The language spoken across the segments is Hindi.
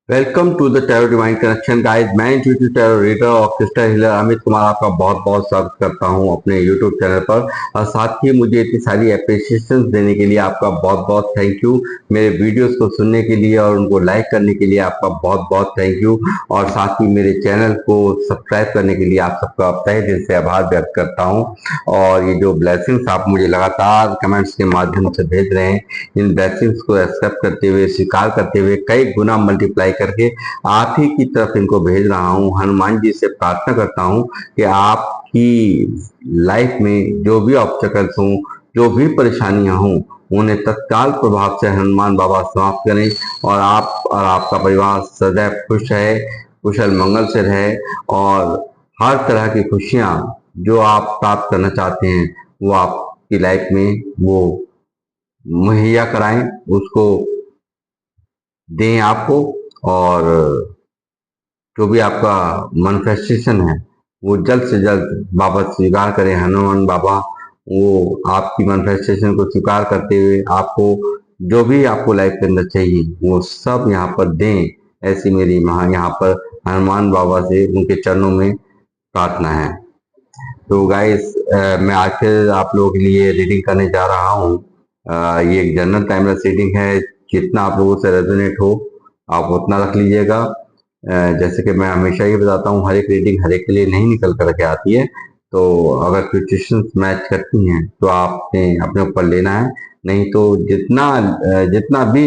Welcome to the tarot divine connection guys. मैं इंट्यूटिव टैरो रीडर और क्रिस्टल हीलर अमित कुमार आपका बहुत बहुत स्वागत करता हूं अपने यूट्यूब चैनल पर। और साथ ही मुझे इतनी सारी अप्रिशिएशन देने के लिए आपका बहुत बहुत थैंक यू। मेरे वीडियोस को सुनने के लिए और उनको लाइक करने के लिए आपका बहुत बहुत थैंक यू। और साथ ही मेरे चैनल को सब्सक्राइब करने के लिए आप सबका तहे दिल से आभार व्यक्त करता हूँ। और ये जो ब्लेसिंग्स आप मुझे लगातार कमेंट्स के माध्यम से भेज रहे हैं, इन ब्लेसिंग्स को एक्सेप्ट करते हुए, स्वीकार करते हुए, कई गुना मल्टीप्लाई करके आप ही की तरफ इनको भेज रहा हूँ। हनुमान जी से प्रार्थना करता हूँ कि आपकी लाइफ में जो भी ऑब्स्टेकल्स हों, जो भी परेशानियां हों, उन्हें तत्काल प्रभाव से हनुमान बाबा समाप्त करें और आप और आपका परिवार सदैव खुश रहे, कुशल मंगल से रहे और हर तरह की खुशियां जो आप प्राप्त करना चाहते हैं वो आपकी लाइफ में वो मुहैया कराएं, उसको दें आपको। और जो भी आपका मैनिफेस्टेशन है वो जल्द से जल्द बाबा स्वीकार करें। हनुमान बाबा वो आपकी मैनिफेस्टेशन को स्वीकार करते हुए आपको जो भी आपको लाइफ के अंदर चाहिए वो सब यहाँ पर दें, ऐसी मेरी यहाँ पर हनुमान बाबा से उनके चरणों में प्रार्थना है। तो गाइस, मैं आज फिर आप लोगों के लिए रीडिंग करने जा रहा हूँ। ये एक जनरल टाइमलेस रीडिंग है। जितना आप लोगों से रेजोनेट हो आप उतना रख लीजिएगा। जैसे कि मैं हमेशा ही बताता हूँ, हर एक रीडिंग हर एक के लिए नहीं निकल करके आती है। तो अगर सिचुएशंस मैच करती हैं तो आपने अपने ऊपर लेना है, नहीं तो जितना भी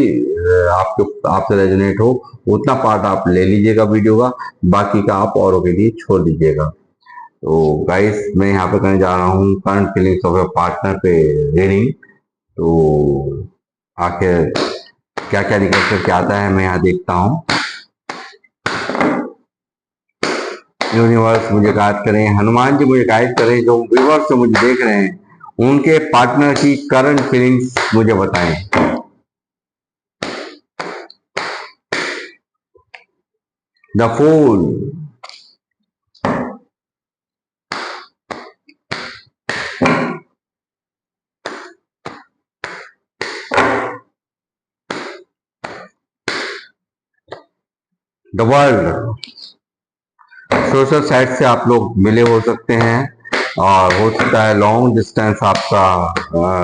आपसे रेजोनेट हो उतना पार्ट आप ले लीजिएगा वीडियो का, बाकी का आप औरों के लिए छोड़ दीजिएगा। तो गाइस, मैं यहाँ पे करने जा रहा हूँ current feelings of A partner पे रीडिंग। तो आखिर क्या क्या निकल करके आता है मैं यहाँ देखता हूँ। यूनिवर्स मुझे गाइड करें, हनुमान जी मुझे गाइड करें, जो व्यूअर्स जो मुझे देख रहे हैं उनके पार्टनर की करंट फीलिंग्स मुझे बताएं। The fool, the world. Social site से आप लोग मिले हो सकते हैं और हो सकता है लॉन्ग डिस्टेंस आपका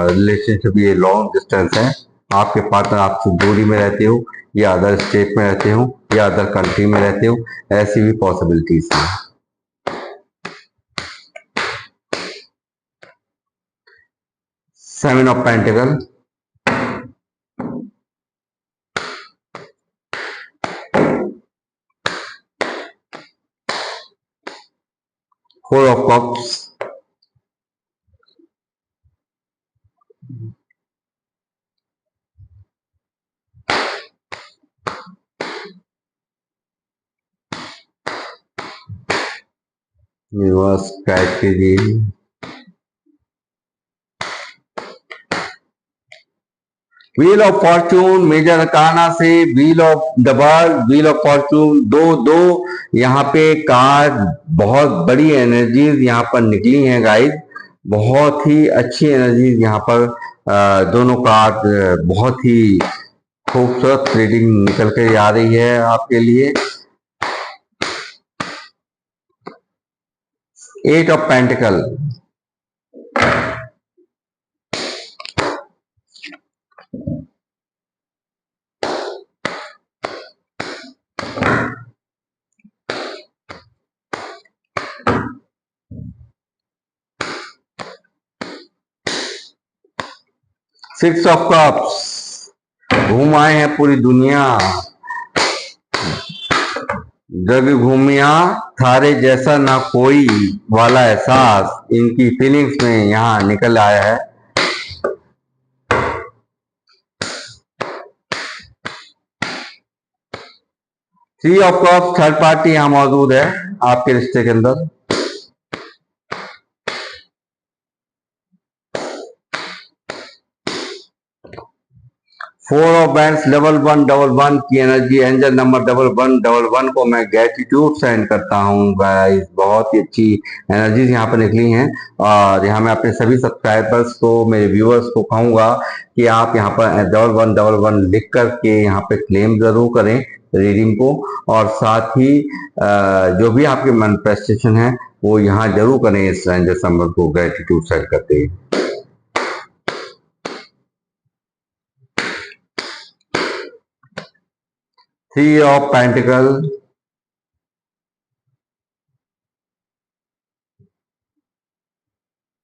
रिलेशनशिप ये लॉन्ग डिस्टेंस है। आपके पार्टनर आपसे दूरी में रहते हो या अदर स्टेट में रहते हो या अदर कंट्री में रहते हो, ऐसी भी पॉसिबिलिटीज हैं। Seven of pentacle, four of cups, universe guide कीजिए। Wheel of fortune, major arcana से wheel of the world, wheel of fortune, दो दो यहाँ पे कार्ड, बहुत बड़ी एनर्जीज यहाँ पर निकली हैं गाइस। बहुत ही अच्छी एनर्जीज यहाँ पर दोनों कार्ड बहुत ही खूबसूरत रीडिंग निकल के आ रही है आपके लिए। Eight of pentacle, six of cups, घूम आए हैं पूरी दुनिया, जग घूमिया थारे जैसा ना कोई वाला एहसास इनकी फीलिंग्स में यहाँ निकल आया है। Three of cups, third party यहाँ मौजूद है आपके रिश्ते के अंदर। Four of wands double one की एनर्जी, एंजल नंबर डबल वन को मैं ग्रेटिट्यूड सेंड करता हूँ गाइस। बहुत ही अच्छी एनर्जीज यहाँ पर निकली हैं। और यहाँ मैं अपने सभी सब्सक्राइबर्स को, मेरे व्यूअर्स को कहूंगा कि आप यहाँ पर डबल वन लिख करके यहाँ पे क्लेम जरूर करें रीडिंग को। और साथ ही जो भी आपके मैनिफेस्टेशन है वो यहाँ जरूर करें इस एंजल नंबर को ग्रेटिट्यूड सेंड करते हैं। Three of pentacle,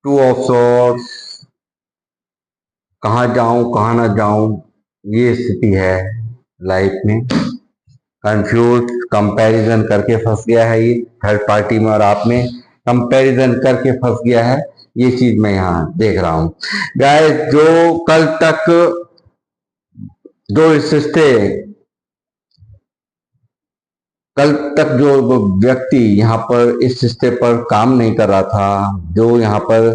two of swords, कहाँ जाऊं कहाँ ना जाऊं ये स्थिति है लाइफ में। कंफ्यूज, कंपैरिजन करके फंस गया है ये थर्ड पार्टी में, और आप में कंपैरिजन करके फंस गया है, ये चीज मैं यहाँ देख रहा हूं गाइस। जो कल तक जो रिश्ते, कल तक जो व्यक्ति यहाँ पर इस रिश्ते पर काम नहीं कर रहा था, जो यहाँ पर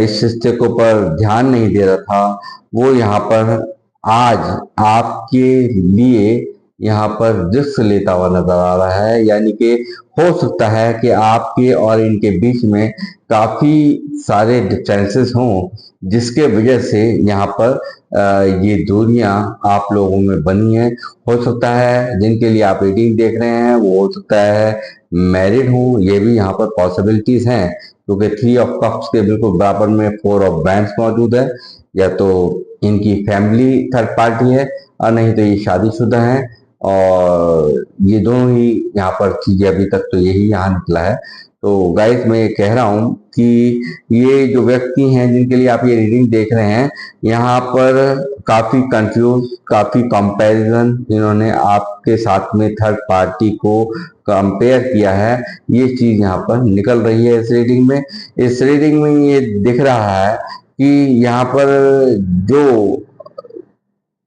इस रिश्ते को पर ध्यान नहीं दे रहा था, वो यहाँ पर आज आपके लिए यहाँ पर रिस्क लेता हुआ नजर आ रहा है। यानी कि हो सकता है कि आपके और इनके बीच में काफी सारे डिफरेंसेस हों, जिसके वजह से यहाँ पर ये दूरियां आप लोगों में बनी है। हो सकता है जिनके लिए आप रीडिंग देख रहे हैं वो हो सकता है मैरिड हूँ, ये भी यहाँ पर पॉसिबिलिटीज हैं, क्योंकि थ्री ऑफ कप्स के बिल्कुल बराबर में फोर ऑफ बैंड्स मौजूद है। या तो इनकी फैमिली थर्ड पार्टी है और नहीं तो ये शादीशुदा है, और ये दोनों ही यहाँ पर चीजें अभी तक तो यही यहाँ निकला है। तो गाइस मैं ये कह रहा हूँ कि ये जो व्यक्ति हैं जिनके लिए आप ये रीडिंग देख रहे हैं, यहाँ पर काफी कंफ्यूज, काफी कंपैरिजन इन्होंने आपके साथ में थर्ड पार्टी को कंपेयर किया है, ये चीज यहाँ पर निकल रही है इस रीडिंग में। इस रीडिंग में ये दिख रहा है कि यहाँ पर जो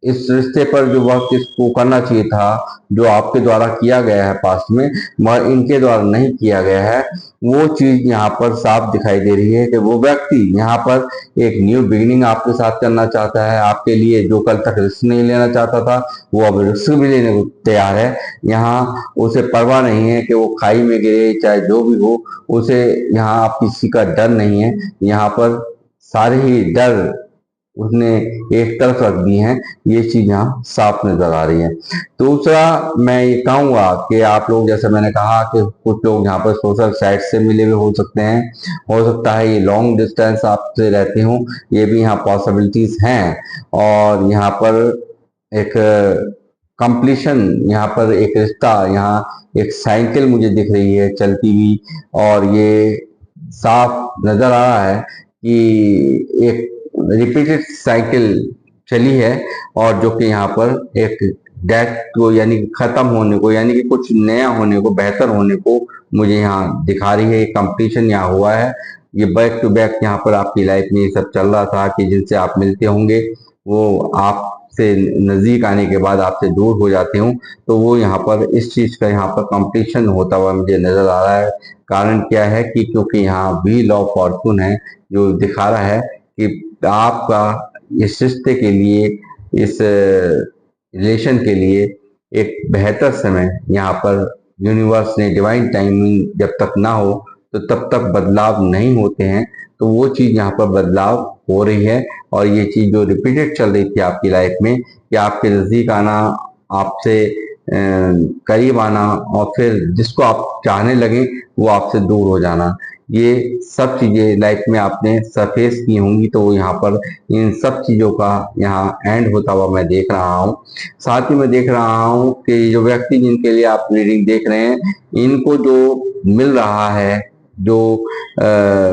इस रिश्ते पर जो वर्क इसको करना चाहिए था, जो आपके द्वारा किया गया है पास्ट में मगर इनके द्वारा नहीं किया गया है, वो चीज यहाँ पर साफ दिखाई दे रही है कि वो व्यक्ति यहाँ पर एक न्यू बिगिनिंग आपके साथ करना चाहता है। आपके लिए जो कल तक रिस्क नहीं लेना चाहता था वो अब रिस्क भी लेने को तैयार है। यहाँ उसे परवाह नहीं है कि वो खाई में गिरे, चाहे जो भी हो, उसे यहाँ आप किसी का डर नहीं है। यहाँ पर सारे ही डर उसने एक तरफ रख दी हैं, ये चीज यहाँ साफ नजर आ रही है। दूसरा मैं ये कहूंगा कि आप लोग, जैसे मैंने कहा कि कुछ लोग यहाँ पर सोशल साइट से मिले हुए हो सकते हैं, हो सकता है ये लॉन्ग डिस्टेंस आपसे रहते हों, ये भी यहाँ पॉसिबिलिटीज हैं। और यहाँ पर एक कंप्लीशन, यहाँ पर एक रिश्ता, यहाँ एक साइकिल मुझे दिख रही है चलती हुई, और ये साफ नजर आ रहा है कि एक रिपीटेड साइकिल चली है, और जो कि यहाँ पर एक डेथ को यानी कि खत्म होने को, यानी कि कुछ नया होने को, बेहतर होने को मुझे यहाँ दिखा रही है। कंप्लीशन यहाँ हुआ है। ये बैक टू बैक यहाँ पर आपकी लाइफ में ये सब चल रहा था कि जिनसे आप मिलते होंगे वो आपसे नजदीक आने के बाद आपसे दूर हो जाते हों, तो वो यहाँ पर इस चीज का यहाँ पर कंप्लीशन होता हुआ मुझे नजर आ रहा है। कारण क्या है कि क्योंकि यहाँ व्हील ऑफ फॉर्चून है जो दिखा रहा है कि आपका इस रिश्ते के लिए, इस रिलेशन के लिए एक बेहतर समय यहाँ पर यूनिवर्स ने, डिवाइन टाइमिंग जब तक ना हो तो तब तक बदलाव नहीं होते हैं। तो वो चीज यहाँ पर बदलाव हो रही है, और ये चीज जो रिपीटेड चल रही थी आपकी लाइफ में कि आपके नजदीक आना, आपसे करीब आना, और फिर जिसको आप चाहने लगे वो आपसे दूर हो जाना, ये सब चीजें लाइफ में आपने सरफेस की होंगी। तो यहाँ पर इन सब चीजों का यहाँ एंड होता हुआ मैं देख रहा हूँ। साथ ही मैं देख रहा हूँ कि जो व्यक्ति जिनके लिए आप रीडिंग देख रहे हैं, इनको जो मिल रहा है, जो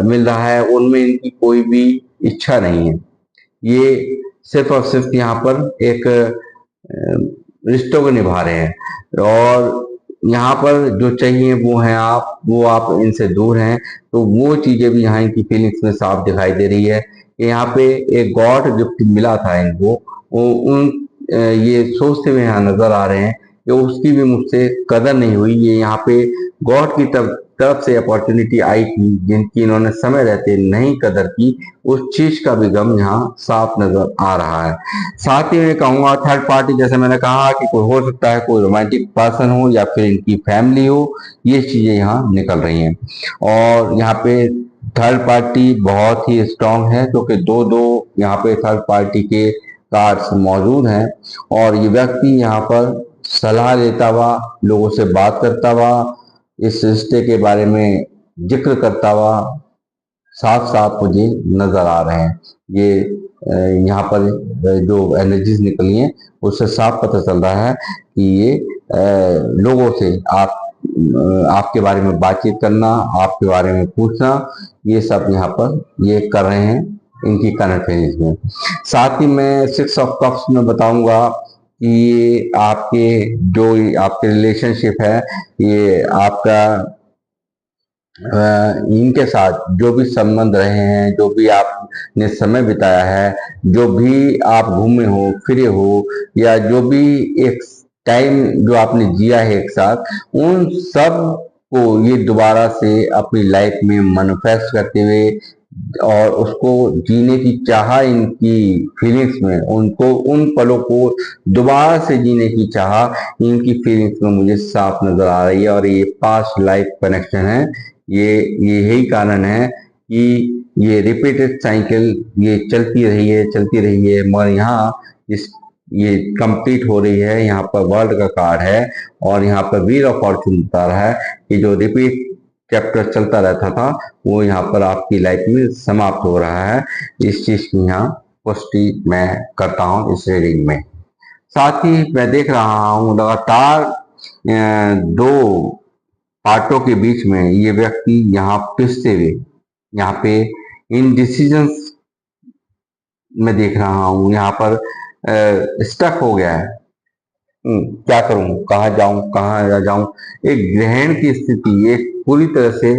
मिल रहा है, उनमें इनकी कोई भी इच्छा नहीं है। ये सिर्फ और सिर्फ यहाँ पर एक रिश्तों को निभा रहे हैं, और यहाँ पर जो चाहिए वो है आप, वो आप इनसे दूर हैं। तो वो चीजें भी यहाँ इनकी फीलिंग्स में साफ दिखाई दे रही है कि यहाँ पे एक गॉड गिफ्ट मिला था इनको, वो उन ये सोचते हुए यहाँ नजर आ रहे हैं कि उसकी भी मुझसे कदर नहीं हुई। ये यहाँ पे गॉड की तरफ तरफ से अपॉर्चुनिटी आई थी जिनकी इन्होंने समय रहते नहीं कदर की, उस चीज का भी गम यहाँ साफ नजर आ रहा है। साथ ही मैं कहूंगा थर्ड पार्टी, जैसे मैंने कहा कि कोई हो सकता है, कोई रोमांटिक पर्सन हो या फिर इनकी फैमिली हो, ये चीजें यहाँ निकल रही हैं। और यहाँ पे थर्ड पार्टी बहुत ही स्ट्रांग है, क्योंकि दो दो यहाँ पे थर्ड पार्टी के कार्ड्स मौजूद हैं। और ये व्यक्ति यहाँ पर सलाह लेता हुआ, लोगों से बात करता हुआ, इस रिश्ते के बारे में जिक्र करता हुआ साफ साफ मुझे नजर आ रहे हैं। ये यहाँ पर जो एनर्जीज निकली हैं उससे साफ पता चल रहा है कि ये लोगों से आपके बारे में बातचीत करना, आपके बारे में पूछना, ये सब यहाँ पर ये कर रहे हैं इनकी करंट फेज में। साथ ही मैं 6 ऑफ कप्स में बताऊंगा कि ये आपके जो आपके रिलेशनशिप है, ये आपका इनके साथ जो भी संबंध रहे हैं, जो भी आपने समय बिताया है, जो भी आप घूमे हो फिरे हो, या जो भी एक टाइम जो आपने जिया है एक साथ, उन सब को ये दोबारा से अपनी लाइफ में मैनिफेस्ट करते हुए और उसको जीने की चाह, इनकी फीलिंग्स में, उनको उन पलों को दोबारा से जीने की चाह इनकी फीलिंग्स में मुझे साफ नजर आ रही है। और ये पास्ट लाइफ कनेक्शन है। ये यही कारण है कि ये रिपीटेड साइकिल ये चलती रही है, मगर यहाँ इस ये कंप्लीट हो रही है। यहाँ पर वर्ल्ड का कार्ड है और यहाँ पर व्हील ऑफ फॉर्चून बता रहा है कि जो रिपीट चैप्टर चलता रहता था वो यहाँ पर आपकी लाइफ में समाप्त हो रहा है। इस चीज की यहाँ पुष्टि मैं करता हूँ इस रीडिंग में। साथ ही मैं देख रहा हूँ लगातार दो पार्टों के बीच में ये व्यक्ति यहाँ पिसते हुए, यहाँ पे इन डिसीजंस में देख रहा हूँ, यहाँ पर स्टक हो गया है। क्या करूं, कहाँ जाऊं, कहाँ जाऊं, एक ग्रहण की स्थिति, एक पूरी तरह से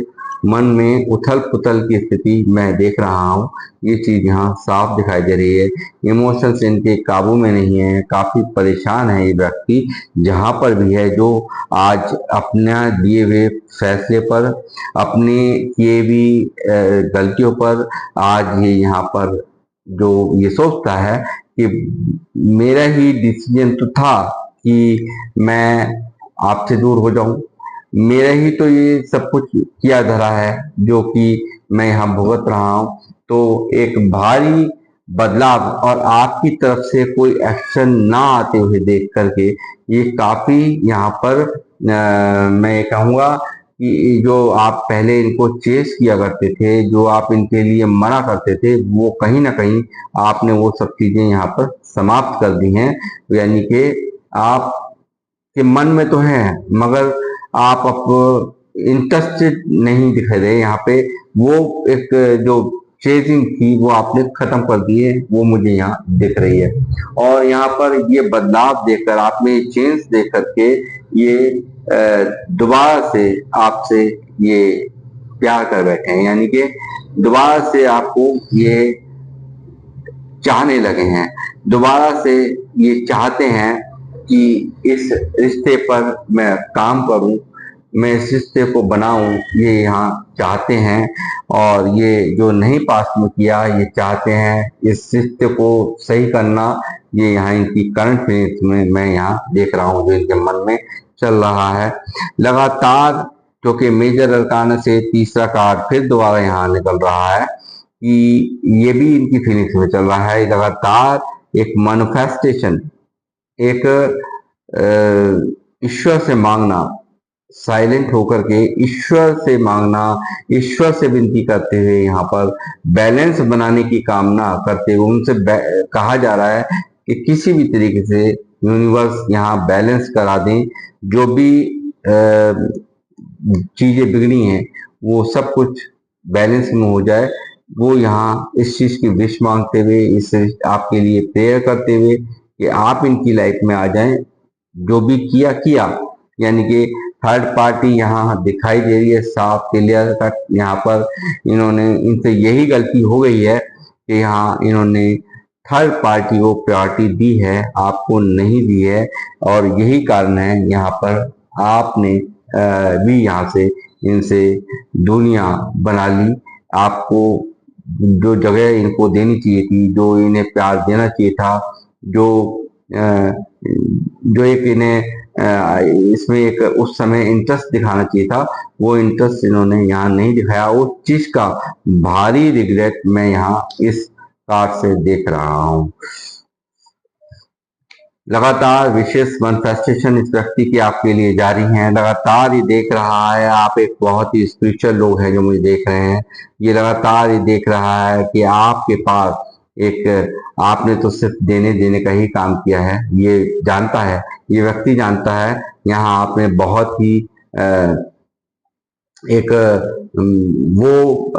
मन में उथल पुथल की स्थिति मैं देख रहा हूं। ये चीज यहाँ साफ दिखाई दे रही है। इमोशंस इनके काबू में नहीं है, काफी परेशान है ये व्यक्ति जहां पर भी है, जो आज अपना दिए हुए फैसले पर, अपने किए हुई गलतियों पर आज ये यहाँ पर जो ये सोचता है कि मेरा ही डिसीजन तो था कि मैं आपसे दूर हो जाऊं, मेरा ही तो ये सब कुछ किया धरा है जो कि मैं यहाँ भुगत रहा हूं। तो एक भारी बदलाव और आपकी तरफ से कोई एक्शन ना आते हुए देख करके ये काफी यहाँ पर मैं कहूँगा कि जो आप पहले इनको चेस किया करते थे, जो आप इनके लिए मना करते थे, वो कहीं ना कहीं आपने वो सब चीजें यहाँ पर समाप्त कर दी हैं। यानी कि आप के मन में तो है मगर आप अब इंटरेस्टेड नहीं दिखाई दे यहाँ पे। वो एक जो चेजिंग थी वो आपने खत्म कर दी है, वो मुझे यहाँ दिख रही है। और यहाँ पर ये बदलाव देखकर, आप में चेंज देख करके ये दोबारा से आपसे ये प्यार कर बैठे हैं, यानी कि दोबारा से आपको ये चाहने लगे हैं, दोबारा से ये चाहते हैं कि इस रिश्ते पर मैं काम करूं, मैं इस रिश्ते को बनाऊं, ये यहाँ चाहते हैं। और ये जो नहीं पास में किया, ये चाहते हैं इस रिश्ते को सही करना। ये यहाँ इनकी करंट फीलिंग्स में मैं यहाँ देख रहा हूँ जो इनके मन में चल रहा है लगातार। क्योंकि मेजर अरकान से तीसरा कार्ड फिर दोबारा यहाँ निकल रहा है कि ये भी इनकी फीलिंग्स में चल रहा है लगातार। एक मैनिफेस्टेशन, एक ईश्वर से मांगना, साइलेंट होकर के ईश्वर से मांगना, ईश्वर से विनती करते हुए, यहाँ पर बैलेंस बनाने की कामना करते हुए उनसे कहा जा रहा है कि किसी भी तरीके से यूनिवर्स यहाँ बैलेंस करा दें, जो भी चीजें बिगड़ी हैं वो सब कुछ बैलेंस में हो जाए। वो यहाँ इस चीज की विश मांगते हुए, इस आपके लिए प्रेयर करते हुए कि आप इनकी लाइफ में आ जाएं। जो भी किया किया, यानी कि थर्ड पार्टी यहाँ दिखाई दे रही है साफ क्लियर कट। यहाँ पर इन्होंने, इनसे यही गलती हो गई है कि यहाँ इन्होंने थर्ड पार्टी को प्रायोरिटी दी है, आपको नहीं दी है। और यही कारण है यहाँ पर आपने भी यहाँ से इनसे दुनिया बना ली। आपको जो जगह इनको देनी चाहिए थी, जो इन्हें प्यार देना चाहिए था, जो अ, जो एक इन्हें इसमें एक उस समय इंटरेस्ट दिखाना चाहिए था, वो इंटरेस्ट इन्होंने यहाँ नहीं दिखाया। उस चीज का भारी रिग्रेट मैं यहाँ इस कार्ड से देख रहा हूँ। लगातार विशेष मैनिफेस्टेशन इस व्यक्ति की आपके लिए जारी हैं। लगातार ये देख रहा है, आप एक बहुत ही स्पिरिचुअल लोग हैं जो मुझे देख रहे हैं। ये लगातार ये देख रहा है कि आपके पास एक, आपने तो सिर्फ देने देने का ही काम किया है। ये जानता है, ये व्यक्ति जानता है, यहाँ आपने बहुत ही एक वो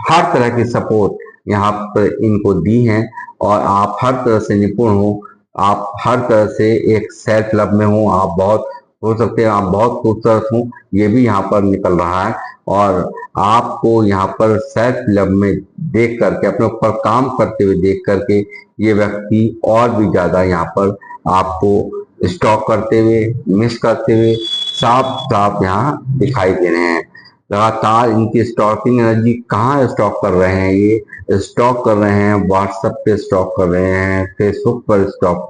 हर तरह की सपोर्ट यहाँ पर इनको दी है, और आप हर तरह से निपुण हो, आप हर तरह से एक सेल्फ लव में हो, आप बहुत हो सकते हैं, आप बहुत खूबसूरत हो, ये भी यहाँ पर निकल रहा है। और आपको यहाँ पर सेल्फ लव में देख करके, अपने ऊपर काम करते हुए देख करके, ये व्यक्ति और भी ज्यादा यहाँ पर आपको स्टॉक करते हुए, मिस करते हुए साफ साफ यहाँ दिखाई दे रहे हैं। लगातार इनकी स्टॉकिंग एनर्जी कहाँ स्टॉक कर रहे हैं, ये स्टॉक कर रहे हैं व्हाट्सएप पे, स्टॉक कर रहे हैं फेसबुक पर, स्टॉक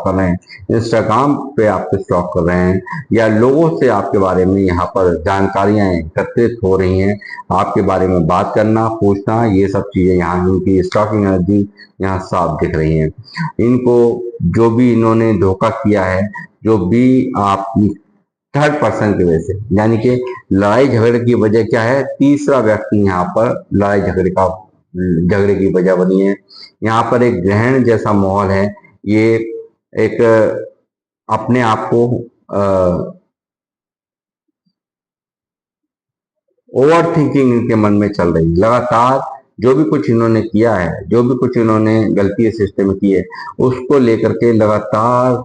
कर रहे हैं इंस्टाग्राम पे, आपके स्टॉक कर रहे हैं, या लोगों से आपके बारे में यहाँ पर जानकारियां एकत्रित हो रही हैं, आपके बारे में बात करना, पूछना, ये सब चीजें यहाँ इनकी स्टॉकिंग एनर्जी यहाँ साफ दिख रही है। इनको जो भी इन्होंने धोखा किया है, जो भी आप थर्ड पर्सन की वजह से, यानी कि लड़ाई झगड़े की वजह क्या है, तीसरा व्यक्ति यहाँ पर झगड़े की वजह बनी है। यहाँ पर एक ग्रहण जैसा माहौल है। ये एक अपने आप को ओवर थिंकिंग इनके मन में चल रही, लगातार जो भी कुछ इन्होंने किया है, जो भी कुछ इन्होंने गलती सिस्टम में की है, उसको लेकर के लगातार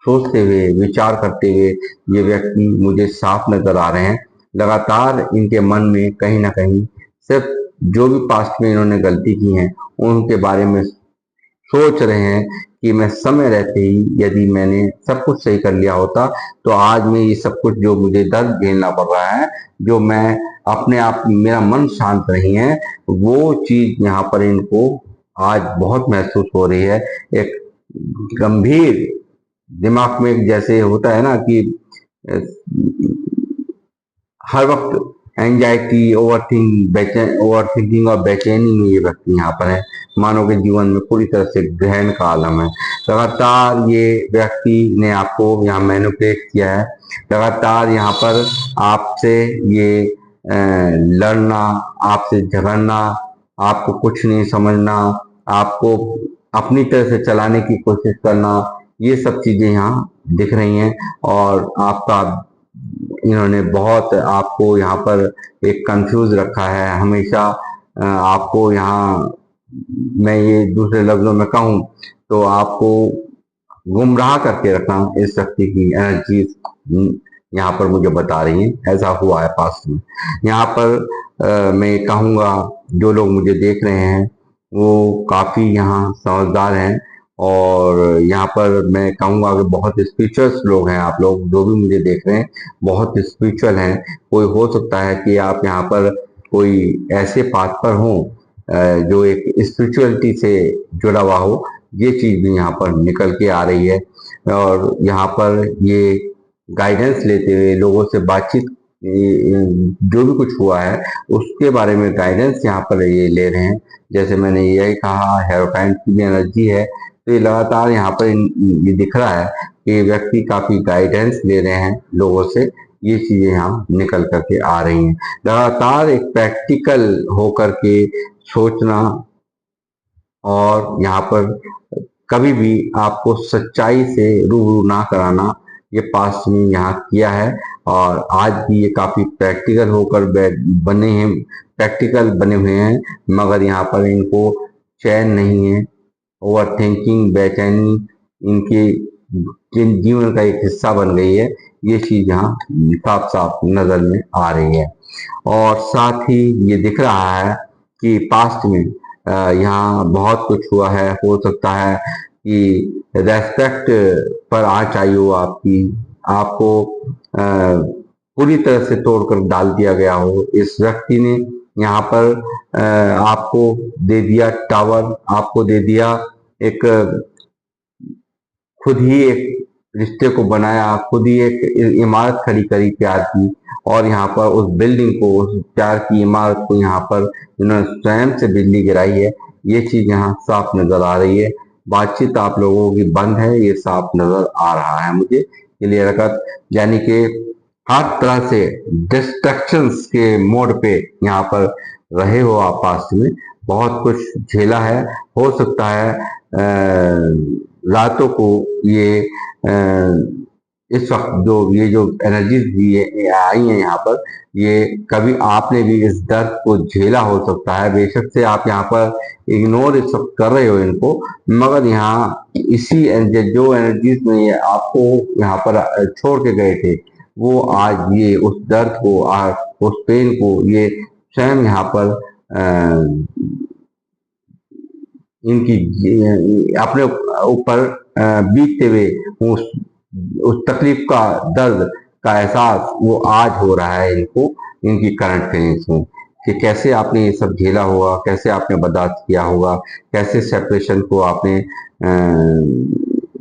सोचते हुए, विचार करते हुए ये व्यक्ति मुझे साफ नजर आ रहे हैं। लगातार इनके मन में कहीं ना कहीं सिर्फ जो भी पास्ट में इन्होंने गलती की है उनके बारे में सोच रहे हैं कि मैं समय रहते ही यदि मैंने सब कुछ सही कर लिया होता तो आज में ये सब कुछ जो मुझे दर्द झेलना पड़ रहा है, जो मैं अपने आप, मेरा मन शांत नहीं है, वो चीज यहाँ पर इनको आज बहुत महसूस हो रही है। एक गंभीर दिमाग में जैसे होता है ना कि हर वक्त एंजाइटी, ओवर थिंकिंग और बेचैनी में ये व्यक्ति यहाँ पर है। मानव के जीवन में पूरी तरह से ग्रहण का आलम है। लगातार ये व्यक्ति ने आपको यहाँ मैनिपुलेट किया है। लगातार यहाँ पर आपसे ये लड़ना, आपसे झगड़ना, आपको कुछ नहीं समझना, आपको अपनी तरह से चलाने की कोशिश करना, ये सब चीजें यहाँ दिख रही हैं। और आपका, इन्होंने बहुत आपको यहाँ पर एक कंफ्यूज रखा है हमेशा। आपको यहाँ, मैं ये दूसरे लफ्जों में कहूँ तो आपको गुमराह करके रखना, इस शक्ति की एनर्जी यहाँ पर मुझे बता रही है, ऐसा हुआ है पास्ट में। यहाँ पर मैं कहूँगा जो लोग मुझे देख रहे हैं वो काफी यहाँ समझदार हैं, और यहाँ पर मैं कहूँगा कि बहुत स्पिरिचुअल लोग हैं। आप लोग जो भी मुझे देख रहे हैं बहुत स्पिरिचुअल हैं। कोई हो सकता है कि आप यहाँ पर कोई ऐसे पाथ पर हो जो एक स्पिरिचुअलिटी से जुड़ा हुआ हो, ये चीज भी यहाँ पर निकल के आ रही है। और यहाँ पर ये गाइडेंस लेते हुए लोगों से बातचीत, जो भी कुछ हुआ है उसके बारे में गाइडेंस यहाँ पर ये ले रहे हैं। जैसे मैंने यही कहा, हेरोकाइन की भी एनर्जी है, तो ये लगातार यहाँ पर ये दिख रहा है कि व्यक्ति काफी गाइडेंस ले रहे हैं लोगों से। ये चीजें यहाँ निकल करके आ रही हैं। लगातार एक प्रैक्टिकल होकर के सोचना, और यहाँ पर कभी भी आपको सच्चाई से रूबरू ना कराना, ये पास्ट में यहाँ किया है। और आज भी ये काफी प्रैक्टिकल होकर बने हैं, प्रैक्टिकल बने हुए हैं, मगर यहाँ पर इनको चैन नहीं है। ओवर थिंकिंग, बेचैनी इनके जीवन का एक हिस्सा बन गई है। ये चीज यहाँ साफ साफ नजर में आ रही है। और साथ ही ये दिख रहा है कि पास्ट में यहाँ बहुत कुछ हुआ है। हो सकता है कि रेस्पेक्ट पर आँच आई हो आपकी, आपको पूरी तरह से तोड़कर डाल दिया गया हो। इस व्यक्ति ने यहाँ पर आपको दे दिया टावर, आपको दे दिया एक, खुद ही एक रिश्ते को बनाया, खुद ही एक इमारत खड़ी करी प्यार की, और यहाँ पर उस बिल्डिंग को, उस प्यार की इमारत को यहाँ पर इन्होंने स्वयं से बिजली गिराई है। ये चीज यहाँ साफ नजर आ रही है। बातचीत आप लोगों की बंद है, ये साफ नजर आ रहा है मुझे क्लियर कट। यानी कि हर तरह से डिस्ट्रक्शंस के मोड पे यहाँ पर रहे हो आप पास्ट में, बहुत कुछ झेला है। हो सकता है रातों को ये इस वक्त जो एनर्जीज आई हैं यहाँ पर, ये कभी आपने भी इस दर्द को झेला हो सकता है। बेशक से आप यहाँ पर इग्नोर इस वक्त कर रहे हो इनको, मगर यहाँ इसी जो एनर्जीज में ये आपको यहाँ पर छोड़ के गए थे, वो आज ये उस दर्द को, आज उस पेन को ये स्वयं यहाँ पर इनकी अपने ऊपर बीतते हुए उस तकलीफ का, दर्द का एहसास वो आज हो रहा है इनको, इनकी करंट फीलिंग्स में, कि कैसे आपने ये सब झेला होगा, कैसे आपने बर्दाश्त किया होगा, कैसे सेपरेशन को आपने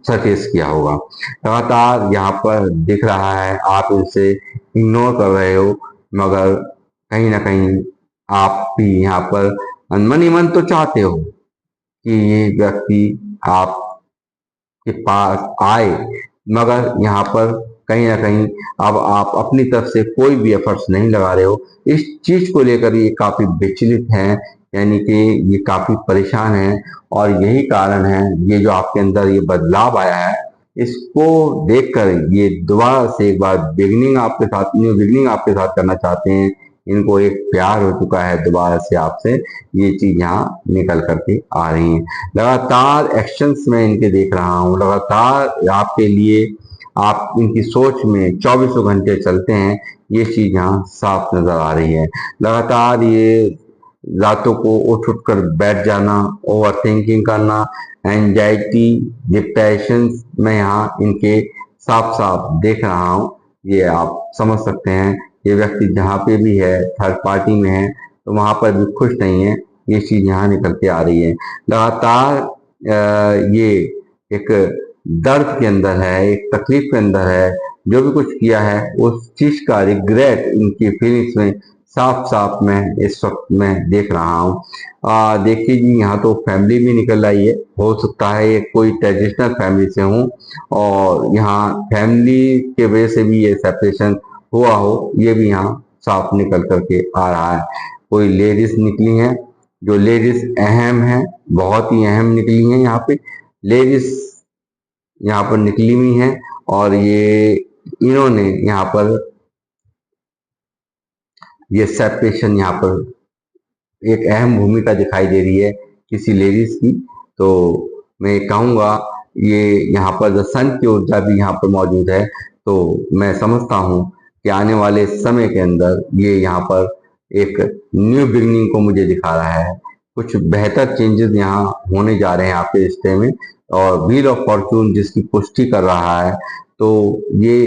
सरफेस किया होगा। लगातार यहाँ पर दिख रहा है आप इनसे इग्नोर कर रहे हो, मगर कहीं ना कहीं आप भी यहाँ पर मन ही मन तो चाहते हो कि ये व्यक्ति आपके पास आए, मगर यहाँ पर कहीं ना कहीं अब आप अपनी तरफ से कोई भी एफर्ट्स नहीं लगा रहे हो। इस चीज को लेकर ये काफी विचलित हैं, यानी कि ये काफी परेशान हैं, और यही कारण है ये जो आपके अंदर ये बदलाव आया है, इसको देखकर ये दोबारा से एक बार न्यू बिगनिंग आपके साथ करना चाहते हैं। इनको एक प्यार हो चुका है दोबारा से आपसे, ये चीज यहाँ निकल करके आ रही है। लगातार एक्शंस में इनके देख रहा हूँ, लगातार आपके लिए आप इनकी सोच में 24 घंटे चलते हैं, ये चीज यहाँ साफ नजर आ रही है। लगातार ये रातों को उठ कर बैठ जाना, ओवर थिंकिंग करना, एंजाइटी, डिप्रेशन में यहाँ इनके साफ साफ देख रहा हूँ। ये आप समझ सकते हैं, ये व्यक्ति जहाँ पे भी है, थर्ड पार्टी में है, तो वहां पर भी खुश नहीं है। ये चीज यहाँ निकल के आ रही है। लगातार ये एक दर्द के अंदर है, एक तकलीफ के अंदर है। जो भी कुछ किया है उस चीज का रिग्रेट इनकी फीलिंग्स में साफ साफ मैं इस वक्त में देख रहा हूँ। देखिए जी, यहाँ तो फैमिली भी निकल आई है। हो सकता है ये कोई ट्रेडिशनल फैमिली से हूँ, और यहाँ फैमिली के वजह से भी ये सेपरेशन हुआ हो, ये भी यहाँ साफ निकल करके आ रहा है। कोई लेडीज निकली हैं, जो लेडीज अहम है, बहुत ही अहम निकली हैं। यहाँ पे लेडीज यहाँ पर निकली हुई हैं, और ये इन्होंने यहाँ पर ये सेपरेशन, यहाँ पर एक अहम भूमिका दिखाई दे रही है किसी लेडीज की। तो मैं कहूँगा ये यहाँ पर द सन की ऊर्जा भी यहाँ पर मौजूद है। तो मैं समझता हूँ कि आने वाले समय के अंदर ये यहाँ पर एक न्यू बिगनिंग को मुझे दिखा रहा है। कुछ बेहतर चेंजेस यहाँ होने जा रहे हैं आपके रिश्ते में, और व्हील ऑफ फॉर्चून जिसकी पुष्टि कर रहा है। तो ये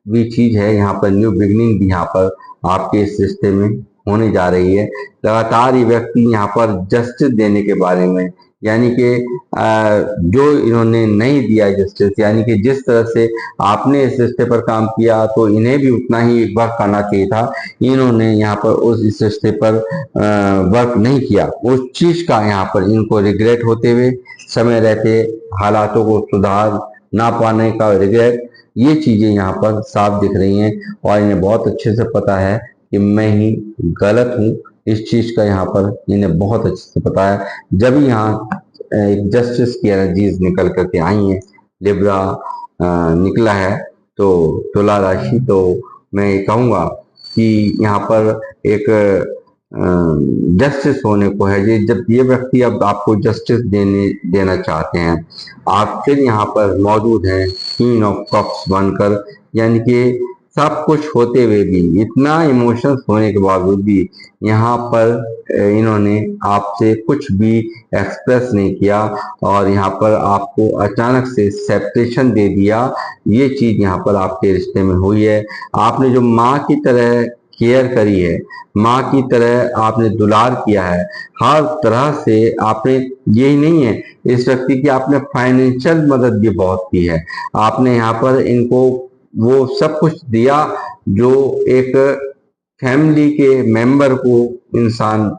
भी चीज है, यहाँ पर न्यू बिगनिंग भी यहाँ पर आपके इस रिश्ते में होने जा रही है। लगातार ये व्यक्ति यहाँ पर जस्टिस देने के बारे में, यानी कि जो इन्होंने नहीं दिया जस्टिस, यानी कि जिस तरह से आपने इस रिश्ते पर काम किया, तो इन्हें भी उतना ही एक बार करना चाहिए था। इन्होंने यहाँ पर इस रिश्ते पर वर्क नहीं किया, उस चीज का यहाँ पर इनको रिग्रेट होते हुए, समय रहते हालातों को सुधार ना पाने का रिग्रेट, ये चीजें यहाँ पर साफ दिख रही हैं। और इन्हें बहुत अच्छे से पता है कि मैं ही गलत हूँ, इस चीज का यहाँ पर इन्हें बहुत अच्छे से पता है। जब यहाँ एक जस्टिस की एनर्जीज निकल करके आई हैं, लिब्रा निकला है, तो तुला राशि, तो मैं कहूँगा कि यहाँ पर एक जस्टिस होने को है। ये जब ये व्यक्ति अब आपको जस्टिस देना चाहते हैं, आप फिर यहाँ पर मौजूद हैं क्वीन ऑफ कप्स बनकर, यानी कि सब कुछ होते हुए भी, इतना इमोशंस होने के बावजूद भी यहाँ पर इन्होंने आपसे कुछ भी एक्सप्रेस नहीं किया और यहाँ पर आपको अचानक से सेपरेशन दे दिया। ये चीज यहाँ पर आपके रिश्ते में हुई है। आपने जो माँ की तरह केयर करी है, माँ की तरह आपने दुलार किया है, हर तरह से आपने, यही नहीं है इस व्यक्ति की, आपने फाइनेंशियल मदद भी बहुत की है। आपने यहाँ पर इनको वो सब कुछ दिया जो एक फैमिली के मेंबर को इंसान